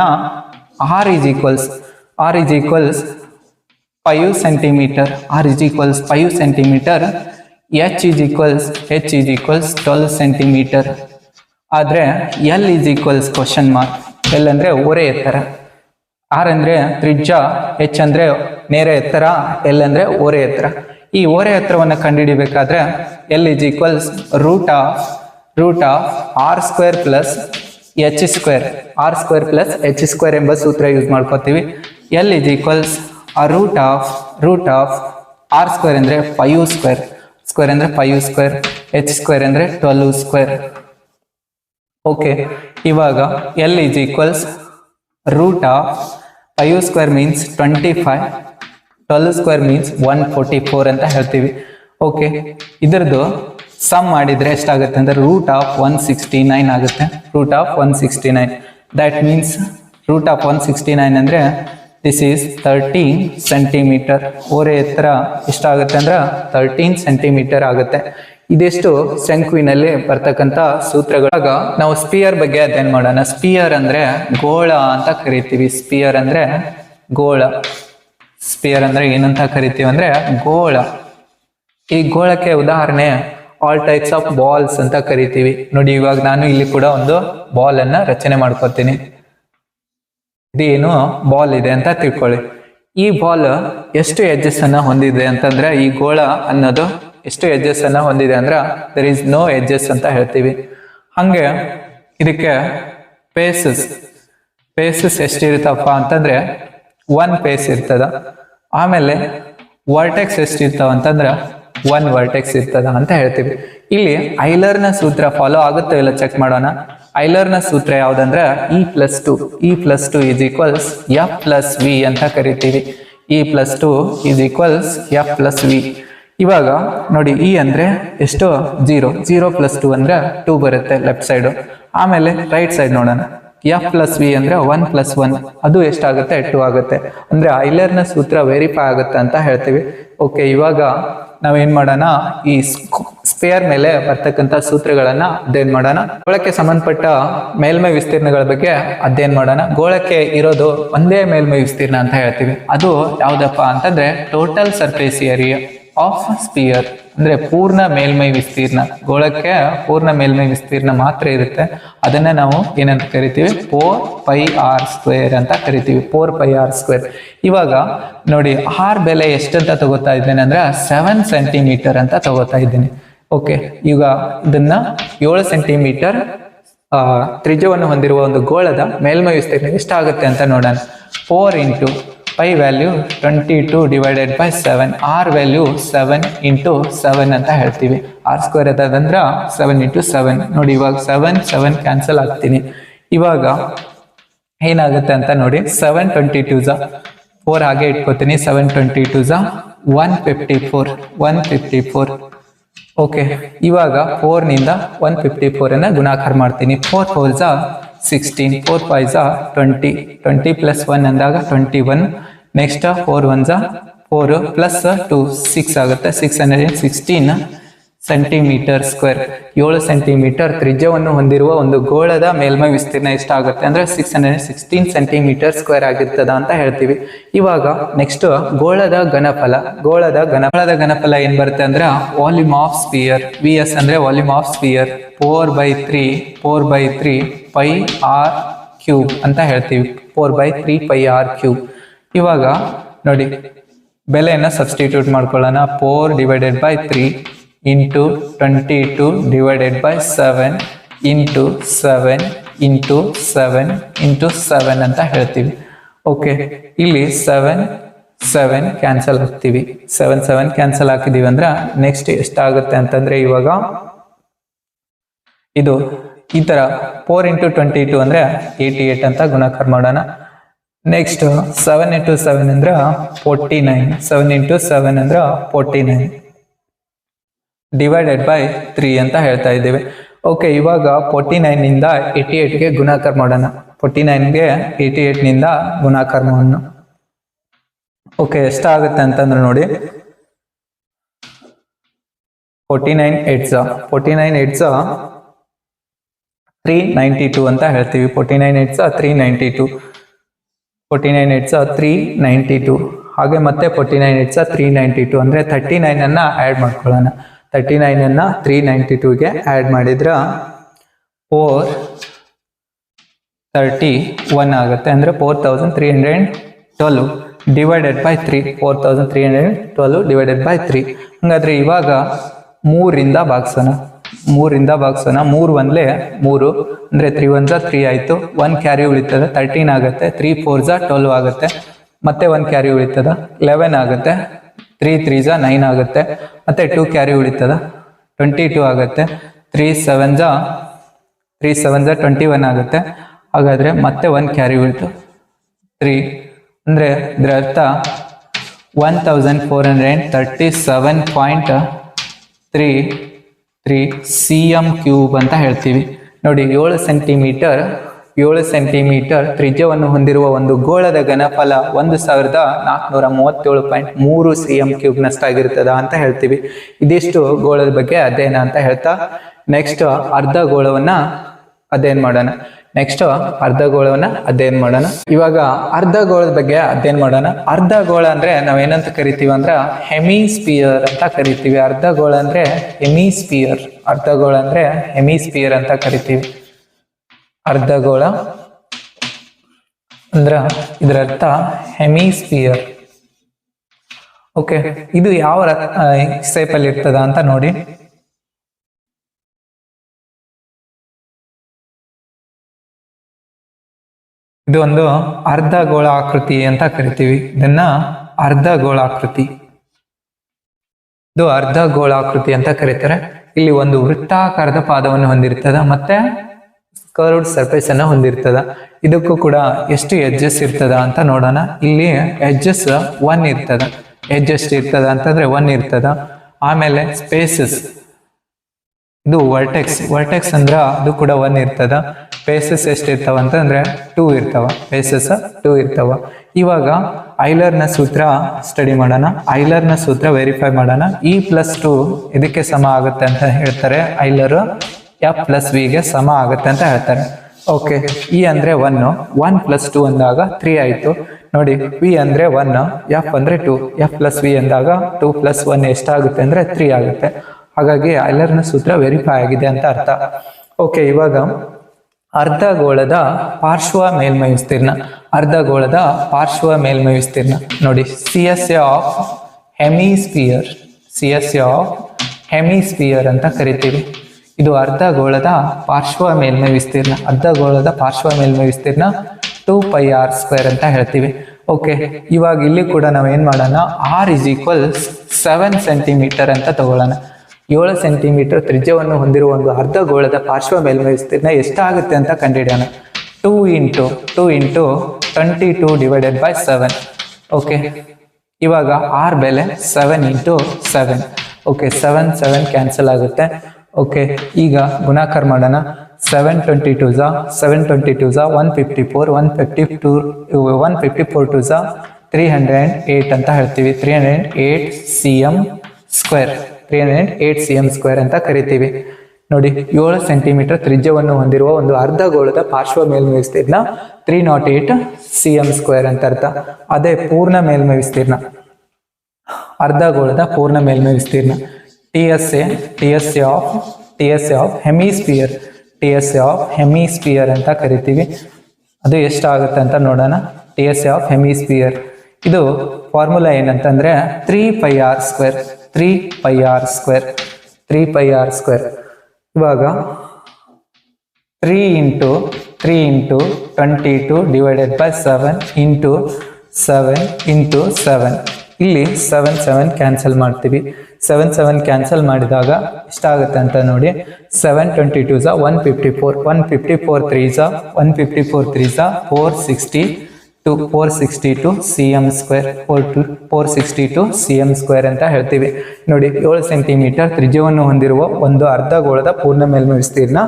r is equals 5 centimetre. h is equals 12 centimetre. ಆದ್ರೆ L is equals question mark. L ಅಂದ್ರೆ ಓರೆ ಎತ್ತರ, R ಅಂದ್ರೆ ತ್ರಿಜ್ಯ, H ಅಂದ್ರೆ ನೇರ ಎತ್ತರ, L ಅಂದ್ರೆ ಓರೆ ಎತ್ತರ. ಈ ಓರೆ ಎತ್ತರವನ್ನು ಕಂಡುಹಿಡಿಬೇಕಾದ್ರೆ L is equals root of r² plus h² ಎಂಬ ಸೂತ್ರ ಯೂಸ್ ಮಾಡ್ಕೋತೀವಿ. L is equals root of r² ಅಂದ್ರೆ 5² ಅಂದ್ರೆ 5², h² ಅಂದ್ರೆ 12². ಓಕೆ, ಇವಾಗ L is equals root of 5² means 25, 12² means 144 ಅಂತ ಹೇಳ್ತೀವಿ. ಓಕೆ, ಇದರದ್ದು ಸಮ್ ಮಾಡಿದ್ರೆ ಎಷ್ಟಾಗುತ್ತೆ ಅಂದ್ರೆ ರೂಟ್ ಆಫ್ 169 ಆಗುತ್ತೆ. Root of 169 that means root of 169 ಅಂದ್ರೆ ದಿಸ್ ಈಸ್ 13 ಸೆಂಟಿಮೀಟರ್. ಓರೆ ಎತ್ತರ ಎಷ್ಟಾಗುತ್ತೆ ಅಂದ್ರೆ 13 ಸೆಂಟಿಮೀಟರ್ ಆಗುತ್ತೆ. ಇದೆಷ್ಟು ಶಂಕುವಿನಲ್ಲಿ ಬರ್ತಕ್ಕಂಥ ಸೂತ್ರಗಳಾಗ ನಾವು ಸ್ಪಿಯರ್ ಬಗ್ಗೆ ಅಧ್ಯಯನ ಮಾಡೋಣ. ಸ್ಪಿಯರ್ ಅಂದ್ರೆ ಗೋಳ ಅಂತ ಕರಿತೀವಿ. ಸ್ಪಿಯರ್ ಅಂದ್ರೆ ಏನಂತ ಕರಿತೀವಿ ಅಂದ್ರೆ ಗೋಳ. ಈ ಗೋಳಕ್ಕೆ ಉದಾಹರಣೆ ಆಲ್ ಟೈಪ್ಸ್ ಆಫ್ ಬಾಲ್ಸ್ ಅಂತ ಕರಿತೀವಿ. ನೋಡಿ ಇವಾಗ ನಾನು ಇಲ್ಲಿ ಕೂಡ ಒಂದು ಬಾಲ್ ಅನ್ನ ರಚನೆ ಮಾಡ್ಕೊತೀನಿ. ಇದೇನು ಬಾಲ್ ಇದೆ ಅಂತ ತಿಳ್ಕೊಳ್ಳಿ. ಈ ಬಾಲ್ ಎಷ್ಟು ಎಡ್ಜಸ್ ಅನ್ನ ಹೊಂದಿದೆ ಅಂತಂದ್ರೆ, ಈ ಗೋಳ ಅನ್ನೋದು ಎಷ್ಟು ಎಡ್ಜಸ್ ಅನ್ನ ಹೊಂದಿದೆ ಅಂದ್ರೆ ದರ್ ಇಸ್ ನೋ ಎಡ್ಜಸ್ ಅಂತ ಹೇಳ್ತೀವಿ. ಹಂಗೆ ಇದಕ್ಕೆ ಪೇಸಸ್ ಎಷ್ಟಿರುತ್ತಪ್ಪ ಅಂತಂದ್ರೆ 1 ಪೇಸ್ ಇರ್ತದ. ಆಮೇಲೆ ವರ್ಟೆಕ್ಸ್ ಎಷ್ಟಿರ್ತಾವ ಅಂತಂದ್ರೆ 1 ವರ್ಟೆಕ್ಸ್ ಇರ್ತದ ಅಂತ ಹೇಳ್ತೀವಿ. ಇಲ್ಲಿ ಐಲರ್ನ ಸೂತ್ರ ಫಾಲೋ ಆಗುತ್ತೋ ಇಲ್ಲ ಚೆಕ್ ಮಾಡೋಣ. ಐಲರ್ನ ಸೂತ್ರ ಯಾವ್ದಂದ್ರೆ E+2 ಈಸ್ ಈಕ್ವಲ್ಸ್ F+V ಅಂತ ಕರಿತೀವಿ. E+2 is equals F+V. ಇವಾಗ ನೋಡಿ E ಅಂದ್ರೆ ಎಷ್ಟು 0 + 2 ಅಂದ್ರೆ 2 ಬರುತ್ತೆ ಲೆಫ್ಟ್ ಸೈಡ್. ಆಮೇಲೆ ರೈಟ್ ಸೈಡ್ ನೋಡೋಣ. F+V ಅಂದ್ರೆ 1 + 1 ಅದು ಎಷ್ಟಾಗುತ್ತೆ 2 ಆಗುತ್ತೆ. ಅಂದ್ರೆ ಐಲರ್ನ ಸೂತ್ರ ವೆರಿಫೈ ಆಗುತ್ತೆ ಅಂತ ಹೇಳ್ತೀವಿ. ಓಕೆ, ಇವಾಗ ನಾವೇನ್ ಮಾಡೋಣ, ಈ ಸ್ಪೇರ್ ಮೇಲೆ ಬರ್ತಕ್ಕಂಥ ಸೂತ್ರಗಳನ್ನ ಅಧ್ಯಯನ ಮಾಡೋಣ. ಗೋಳಕ್ಕೆ ಸಂಬಂಧಪಟ್ಟ ಮೇಲ್ಮೈ ವಿಸ್ತೀರ್ಣಗಳ ಬಗ್ಗೆ ಅಧ್ಯಯನ ಮಾಡೋಣ. ಗೋಳಕ್ಕೆ ಇರೋದು ಒಂದೇ ಮೇಲ್ಮೈ ವಿಸ್ತೀರ್ಣ ಅಂತ ಹೇಳ್ತೀವಿ. ಅದು ಯಾವ್ದಪ್ಪ ಅಂತಂದ್ರೆ total surface area of sphere, ಅಂದ್ರೆ ಪೂರ್ಣ ಮೇಲ್ಮೈ ವಿಸ್ತೀರ್ಣ. ಗೋಳಕ್ಕೆ ಪೂರ್ಣ ಮೇಲ್ಮೈ ವಿಸ್ತೀರ್ಣ ಮಾತ್ರ ಇರುತ್ತೆ. ಅದನ್ನ ನಾವು ಏನಂತ ಕರಿತೀವಿ, 4πr² ಅಂತ ಕರಿತೀವಿ. 4πr². ಇವಾಗ ನೋಡಿ ಆರ್ ಬೆಲೆ ಎಷ್ಟಂತ ತಗೋತಾ ಇದ್ದೇನೆ ಅಂದ್ರೆ 7 ಸೆಂಟಿಮೀಟರ್ ಅಂತ ತಗೋತಾ ಇದ್ದೀನಿ. ಓಕೆ, ಈಗ ಇದನ್ನ 7 ಸೆಂಟಿಮೀಟರ್ ತ್ರಿಜ್ಯವನ್ನು ಹೊಂದಿರುವ ಒಂದು ಗೋಳದ ಮೇಲ್ಮೈ ವಿಸ್ತೀರ್ಣ ಎಷ್ಟಾಗುತ್ತೆ ಅಂತ ನೋಡೋಣ. 4 × ಪೈ ವ್ಯಾಲ್ಯೂ 22 / 7, ಆರ್ ವ್ಯಾಲ್ಯೂ 7 × 7 ಅಂತ ಹೇಳ್ತೀವಿ. r² ಅದಂದ್ರೆ 7 × 7. ನೋಡಿ ಇವಾಗ 7 ಕ್ಯಾನ್ಸಲ್ ಆಗ್ತೀನಿ. ಇವಾಗ ಏನಾಗುತ್ತೆ ಅಂತ ನೋಡಿ, 7 22 4 ಹಾಗೆ ಇಟ್ಕೋತೀನಿ. 7 22 154. ಓಕೆ, ಇವಾಗ 4 ನಿಂದ 154 ಅನ್ನ ಗುಣಾಕಾರ ಮಾಡ್ತೀನಿ. 4 4 16, 4 5 20, 20 + 1 ಅಂದಾಗ 21. ನೆಕ್ಸ್ಟ್ 4 1 4 + 2 6 ಆಗುತ್ತೆ. 616 ಸೆಂಟಿಮೀಟರ್ ಸ್ಕ್ವೇರ್. 7 ಸೆಂಟಿಮೀಟರ್ ತ್ರಿಜ್ಯವನ್ನು ಹೊಂದಿರುವ ಒಂದು ಗೋಳದ ಮೇಲ್ಮೈ ವಿಸ್ತೀರ್ಣ ಎಷ್ಟಾಗುತ್ತೆ ಅಂದ್ರೆ 616 ಸೆಂಟಿಮೀಟರ್ ಸ್ಕ್ವೇರ್ ಆಗಿರ್ತದ ಅಂತ ಹೇಳ್ತೀವಿ. ಇವಾಗ ನೆಕ್ಸ್ಟ್ ಗೋಳದ ಘನಫಲ ಏನ್ ಬರುತ್ತೆ ಅಂದ್ರೆ ವಾಲ್ಯೂಮ್ ಆಫ್ ಸ್ಪಿಯರ್. VS ಅಂದ್ರೆ ವಾಲ್ಯೂಮ್ ಆಫ್ ಸ್ಪಿಯರ್ 4/3 πr³ ಅಂತ ಹೇಳ್ತೀವಿ. 4/3 πr³. ಇವಾಗ ನೋಡಿ ಬೆಲೆಯನ್ನ ಸಬ್ಸ್ಟಿಟ್ಯೂಟ್ ಮಾಡ್ಕೊಳ್ಳೋಣ. 4 / 3 × 22 / 7 × 7 × 7 × 7 ಅಂತ ಹೇಳ್ತೀವಿ. ಓಕೆ, ಇಲ್ಲಿ 7 ಕ್ಯಾನ್ಸಲ್ ಹಾಕ್ತೀವಿ. 7 ಕ್ಯಾನ್ಸಲ್ ಹಾಕಿದೀವಿ ಅಂದ್ರೆ ನೆಕ್ಸ್ಟ್ ಎಷ್ಟಾಗುತ್ತೆ ಅಂತಂದ್ರೆ ಇವಾಗ ಇದು ಈ ತರ 4 × 22 ಅಂದ್ರೆ 88 ಅಂತ ಗುಣಾಕಾರ ಮಾಡೋಣ. ನೆಕ್ಸ್ಟ್ 7 × 7 ಅಂದ್ರೆ 49. 7 × 7 ಅಂದ್ರೆ 49 / 3 ಅಂತ ಹೇಳ್ತಾ ಇದ್ದೇವೆ. ಓಕೆ, ಇವಾಗ 49 ನಿಂದ 88ಗೆ ಗುಣಾಕಾರ ಮಾಡೋಣ. 49ಗೆ 88 ನಿಂದ ಗುಣಾಕಾರ ಮಾಡೋಣ. ಓಕೆ, ಎಷ್ಟಾಗುತ್ತೆ ಅಂತಂದ್ರೆ ನೋಡಿ 49 8 392 ಅಂತ ಹೇಳ್ತೀವಿ. 49 8 392. 49 8 392. ಹಾಗೆ ಮತ್ತೆ 49 8 392 ಅಂದ್ರೆ 39 ಅನ್ನ ಆಡ್ ಮಾಡ್ಕೊಳ್ಳೋಣ. 39 ಅನ್ನ 392ಗೆ ಆಡ್ ಮಾಡಿದ್ರ 431 ಆಗುತ್ತೆ. ಅಂದ್ರೆ 4312 / 3. 4312 / 3. ಹಂಗಾದ್ರೆ ಇವಾಗ 3ರಿಂದ ಭಾಗಿಸೋಣ. 3 1 3 ಅಂದ್ರೆ 3 1 3 ಆಯ್ತು. 1 ಕ್ಯಾರಿ ಉಳಿತದ 13 ಆಗುತ್ತೆ. 3 4 12 ಆಗುತ್ತೆ. ಮತ್ತೆ 1 ಕ್ಯಾರಿ ಉಳಿತದ 11 ಆಗುತ್ತೆ. 3 3 9 ಆಗುತ್ತೆ. ಮತ್ತೆ 2 ಕ್ಯಾರಿ ಉಳಿತದ 22 ಆಗುತ್ತೆ. 3 7 21 ಆಗುತ್ತೆ. ಹಾಗಾದ್ರೆ ಮತ್ತೆ 1 ಕ್ಯಾರಿ ಉಳಿತು 3 ಅಂದ್ರೆ ಇದರ ಅರ್ಥ 1437.33 cm³ ಅಂತ ಹೇಳ್ತೀವಿ. ನೋಡಿ 7 ಸೆಂಟಿಮೀಟರ್ ತ್ರಿಜ್ಯವನ್ನು ಹೊಂದಿರುವ ಒಂದು ಗೋಳದ ಘನಫಲ 1437.3 cm³ ನಷ್ಟಾಗಿರ್ತದ ಅಂತ ಹೇಳ್ತೀವಿ. ಇದಿಷ್ಟು ಗೋಳದ ಬಗ್ಗೆ ಅಧ್ಯಯನ ಅಂತ ಹೇಳ್ತಾ ನೆಕ್ಸ್ಟ್ ಅರ್ಧ ಗೋಳವನ್ನ ಅಧ್ಯಯನ ಮಾಡೋಣ. ನೆಕ್ಸ್ಟ್ ಅರ್ಧಗೋಳವನ್ನ ಅಧ್ಯಯನ ಮಾಡೋಣ. ಇವಾಗ ಅರ್ಧಗೋಳದ ಬಗ್ಗೆ ಅಧ್ಯಯನ ಮಾಡೋಣ. ಅರ್ಧಗೋಳ ಅಂದ್ರೆ ನಾವೇನಂತ ಕರಿತೀವಿ ಅಂದ್ರೆ ಹೆಮಿಸ್ಪಿಯರ್ ಅಂತ ಕರಿತೀವಿ. ಅರ್ಧಗೋಳ ಅಂದ್ರೆ ಹೆಮಿಸ್ಪಿಯರ್. ಅರ್ಧಗೋಳ ಅಂದ್ರೆ ಹೆಮಿಸ್ಪಿಯರ್ ಅಂತ ಕರಿತೀವಿ. ಅರ್ಧಗೋಳ ಅಂದ್ರ ಇದರ ಅರ್ಥ ಹೆಮಿಸ್ಪಿಯರ್. ಓಕೆ, ಇದು ಯಾವ ಶೇಪ್ ಅಲ್ಲಿ ಇರ್ತದ ಅಂತ ನೋಡಿ. ಇದು ಒಂದು ಅರ್ಧಗೋಳಾಕೃತಿ ಅಂತ ಕರಿತೀವಿ. ಇದನ್ನ ಅರ್ಧಗೋಳಾಕೃತಿ, ಇದು ಅರ್ಧಗೋಳಾಕೃತಿ ಅಂತ ಕರೀತಾರೆ. ಇಲ್ಲಿ ಒಂದು ವೃತ್ತಾಕಾರದ ಪಾದವನ್ನು ಹೊಂದಿರ್ತದ ಮತ್ತೆ ಕರ್ವ್ಡ್ ಸರ್ಫೇಸ್ ಅನ್ನ ಹೊಂದಿರ್ತದ. ಇದಕ್ಕೂ ಕೂಡ ಎಷ್ಟು ಎಡ್ಜಸ್ ಇರ್ತದ ಅಂತ ನೋಡೋಣ. ಇಲ್ಲಿ ಎಡ್ಜಸ್ 1 ಇರ್ತದ. ಎಡ್ಜ್ ಎಷ್ಟು ಇರ್ತದ ಅಂತಂದ್ರೆ 1 ಇರ್ತದ. ಆಮೇಲೆ ಸ್ಪೇಸಸ್, ಇದು ವರ್ಟೆಕ್ಸ್ ಅಂದ್ರ ಅದು ಕೂಡ 1 ಇರ್ತದ. ಫೇಸಸ್ ಎಷ್ಟು ಇರ್ತಾವ ಅಂತಂದ್ರೆ 2 ಇರ್ತಾವ. ಫೇಸಸ್ 2 ಇರ್ತಾವ. ಇವಾಗ ಐಲರ್ನ ಸೂತ್ರ ಸ್ಟಡಿ ಮಾಡೋಣ. ಐಲರ್ನ ಸೂತ್ರ ವೆರಿಫೈ ಮಾಡೋಣ. E+2 ಇದಕ್ಕೆ ಸಮ ಆಗುತ್ತೆ ಅಂತ ಹೇಳ್ತಾರೆ. ಐಲರ್ F+V ಗೆ ಸಮ ಆಗುತ್ತೆ ಅಂತ ಹೇಳ್ತಾರೆ. ಓಕೆ, E ಅಂದ್ರೆ 1, 1+2 ಅಂದಾಗ 3 ಆಯ್ತು. ನೋಡಿ, V ಅಂದ್ರೆ 1, F ಅಂದ್ರೆ 2, F+V ಅಂದಾಗ 2+1 ಎಷ್ಟಾಗುತ್ತೆ ಅಂದ್ರೆ 3 ಆಗುತ್ತೆ. ಹಾಗಾಗಿ ಐಲರ್ನ ಸೂತ್ರ ವೆರಿಫೈ ಆಗಿದೆ ಅಂತ ಅರ್ಥ. ಓಕೆ, ಇವಾಗ ಅರ್ಧಗೋಳದ ಪಾರ್ಶ್ವ ಮೇಲ್ಮೈ ವಿಸ್ತೀರ್ಣ. ಅರ್ಧಗೋಳದ ಪಾರ್ಶ್ವ ಮೇಲ್ಮೈ ವಿಸ್ತೀರ್ಣ ನೋಡಿ, CSA of hemisphere. CSA of hemisphere ಅಂತ ಕರಿತೀವಿ. ಇದು ಅರ್ಧಗೋಳದ ಪಾರ್ಶ್ವ ಮೇಲ್ಮೈ ವಿಸ್ತೀರ್ಣ. ಅರ್ಧಗೋಳದ ಪಾರ್ಶ್ವ ಮೇಲ್ಮೈ ವಿಸ್ತೀರ್ಣ 2πr² ಅಂತ ಹೇಳ್ತೀವಿ. ಓಕೆ, ಇವಾಗ ಇಲ್ಲಿ ಕೂಡ ನಾವು ಏನ್ ಮಾಡೋಣ, R = 7 ಸೆಂಟಿಮೀಟರ್ ಅಂತ ತಗೊಳ್ಳೋಣ. 7 ಸೆಂಟಿಮೀಟರ್ ತ್ರಿಜ್ಯವನ್ನು ಹೊಂದಿರುವ ಒಂದು ಅರ್ಧಗೋಳದ ಪಾರ್ಶ್ವ ಮೇಲ್ಮೈ ವಿಸ್ತೀರ್ಣ ಎಷ್ಟಾಗುತ್ತೆ ಅಂತ ಕಂಡುಹಿಡಿಯೋಣ. 2 × 22 / 7. ಓಕೆ, ಇವಾಗ R ಬೆಲೆ 7 × 7. ಓಕೆ, 7 ಕ್ಯಾನ್ಸಲ್ ಆಗುತ್ತೆ. ಓಕೆ, ಈಗ ಗುಣಾಕಾರ ಮಾಡೋಣ. 7 22 154, 154 2 308 ಅಂತ ಹೇಳ್ತೀವಿ. 308 cm², 308 cm² ಅಂತ ಕರಿತೀವಿ. ನೋಡಿ, 7 ಸೆಂಟಿಮೀಟರ್ ತ್ರಿಜ್ಯವನ್ನು ಹೊಂದಿರುವ ಒಂದು ಅರ್ಧಗೋಳದ ಪಾರ್ಶ್ವ ಮೇಲ್ಮೈ ವಿಸ್ತೀರ್ಣ 308 cm² ಅಂತ ಅರ್ಥ. ಅದೇ ಪೂರ್ಣ ಮೇಲ್ಮೈ ವಿಸ್ತೀರ್ಣ, ಅರ್ಧಗೋಳದ ಪೂರ್ಣ ಮೇಲ್ಮೈ ವಿಸ್ತೀರ್ಣ TSA of hemisphere. TSA of hemisphere ಅಂತ ಕರಿತೀವಿ. ಅದು ಎಷ್ಟಾಗುತ್ತೆ ಅಂತ ನೋಡೋಣ. TSA ಆಫ್ ಹೆಮಿಸ್ಪಿಯರ್ ಇದು ಫಾರ್ಮುಲಾ ಏನಂತಂದ್ರೆ 3πr². 3πr². ಇವಾಗ 3 × 22 / 7 × 7. ಇಲ್ಲಿ 7 ಕ್ಯಾನ್ಸಲ್ ಮಾಡ್ತೀವಿ. 7 ಕ್ಯಾನ್ಸಲ್ ಮಾಡಿದಾಗ ಎಷ್ಟಾಗುತ್ತೆ ಅಂತ ನೋಡಿ. 7 22 154, 154 3 462 cm², 462 cm² ಅಂತ ಹೇಳ್ತೀವಿ. ನೋಡಿ, 7 ಸೆಂಟಿಮೀಟರ್ ತ್ರಿಜ್ಯವನ್ನು ಹೊಂದಿರುವ ಒಂದು ಅರ್ಧಗೋಳದ ಪೂರ್ಣ ಮೇಲ್ಮೈ ವಿಸ್ತೀರ್ಣ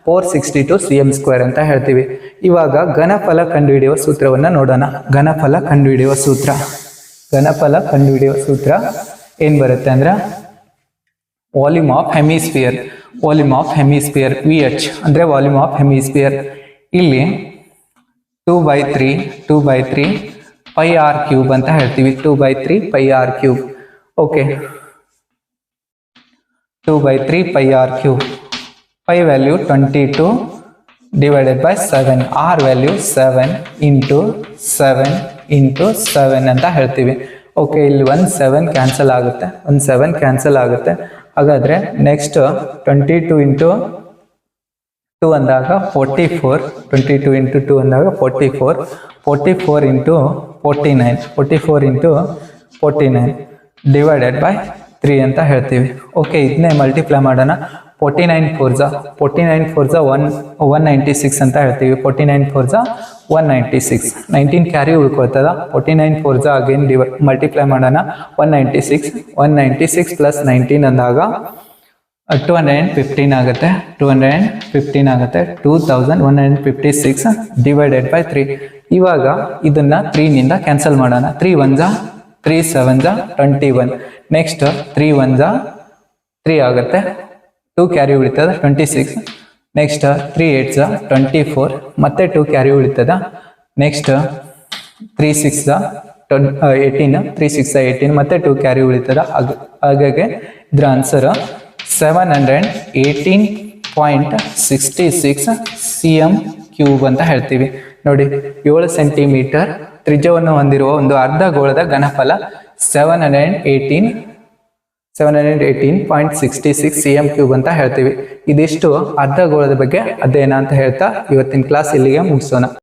462 cm² ಅಂತ ಹೇಳ್ತೀವಿ. ಇವಾಗ ಘನಫಲ ಕಂಡುಹಿಡಿಯುವ ಸೂತ್ರವನ್ನ ನೋಡೋಣ. ಘನಫಲ ಕಂಡುಹಿಡಿಯುವ ಸೂತ್ರ ಏನ್ ಬರುತ್ತೆ ಅಂದ್ರೆ ವಾಲ್ಯೂಮ್ ಆಫ್ ಹೆಮಿಸ್ಪಿಯರ್. VH ಅಂದ್ರೆ ವಾಲ್ಯೂಮ್ ಆಫ್ ಹೆಮಿಸ್ಪಿಯರ್. ಇಲ್ಲಿ 2/3 πr³ ಅಂತ ಹೇಳ್ತೀವಿ. 2/3 πr³. Okay, 2/3 πr³. π value 22 / 7. R value 7 × 7 ಅಂತ ಹೇಳ್ತೀವಿ. ಓಕೆ, ಇಲ್ಲಿ 7 ಕ್ಯಾನ್ಸಲ್ ಆಗುತ್ತೆ. ಹಾಗಾದ್ರೆ ನೆಕ್ಸ್ಟ್ 22 × 2 ಅಂದಾಗ 44, 22 × 2 ಅಂದಾಗ 44, 44 × 49 / 3 ಅಂತ ಹೇಳ್ತೀವಿ. ಓಕೆ, ಇದನ್ನೇ ಮಲ್ಟಿಪ್ಲೈ ಮಾಡೋಣ. 49 4 196 ಅಂತ ಹೇಳ್ತೀವಿ. 49 4 196, 19 ಕ್ಯಾರಿ ಉಳ್ಕೊಳ್ತದ. 49 4 ಅಗೇನ್ ಮಲ್ಟಿಪ್ಲೈ ಮಾಡೋಣ. 196 + 19 ಅಂದಾಗ 215 ಆಗುತ್ತೆ. 2156 / 3. ಇವಾಗ ಇದನ್ನ 3 ನಿಂದ ಕ್ಯಾನ್ಸಲ್ ಮಾಡೋಣ. 3 1 3 7 21. ನೆಕ್ಸ್ಟ್ 3 1 3 ಆಗುತ್ತೆ. 2 ಕ್ಯಾರಿ ಉಳಿತದೆ 26. ನೆಕ್ಸ್ಟ್ 3 8 24, ಮತ್ತೆ 2 ಕ್ಯಾರಿ ಉಳಿತದ. ನೆಕ್ಸ್ಟ್ 3 6 18, 3 6 18, ಮತ್ತೆ 2 ಕ್ಯಾರಿ ಉಳಿತದ. ಹಾಗಾಗಿ ಇದ್ರ ಆನ್ಸರ್ 718.66 cm³ ಅಂತ ಹೇಳ್ತೀವಿ. ನೋಡಿ, 7 ಸೆಂಟಿಮೀಟರ್ ತ್ರಿಜ್ಯವನ್ನು ಹೊಂದಿರುವ ಒಂದು ಅರ್ಧ ಗೋಳದ ಘನಫಲ 718.66 cm³ ಅಂತ ಹೇಳ್ತೀವಿ. ಇದಿಷ್ಟು ಅರ್ಧ ಗೋಳದ ಬಗ್ಗೆ ಅಧ್ಯಯನ ಅಂತ ಹೇಳ್ತಾ ಇವತ್ತಿನ ಕ್ಲಾಸ್ ಇಲ್ಲಿಗೆ ಮುಗಿಸೋಣ.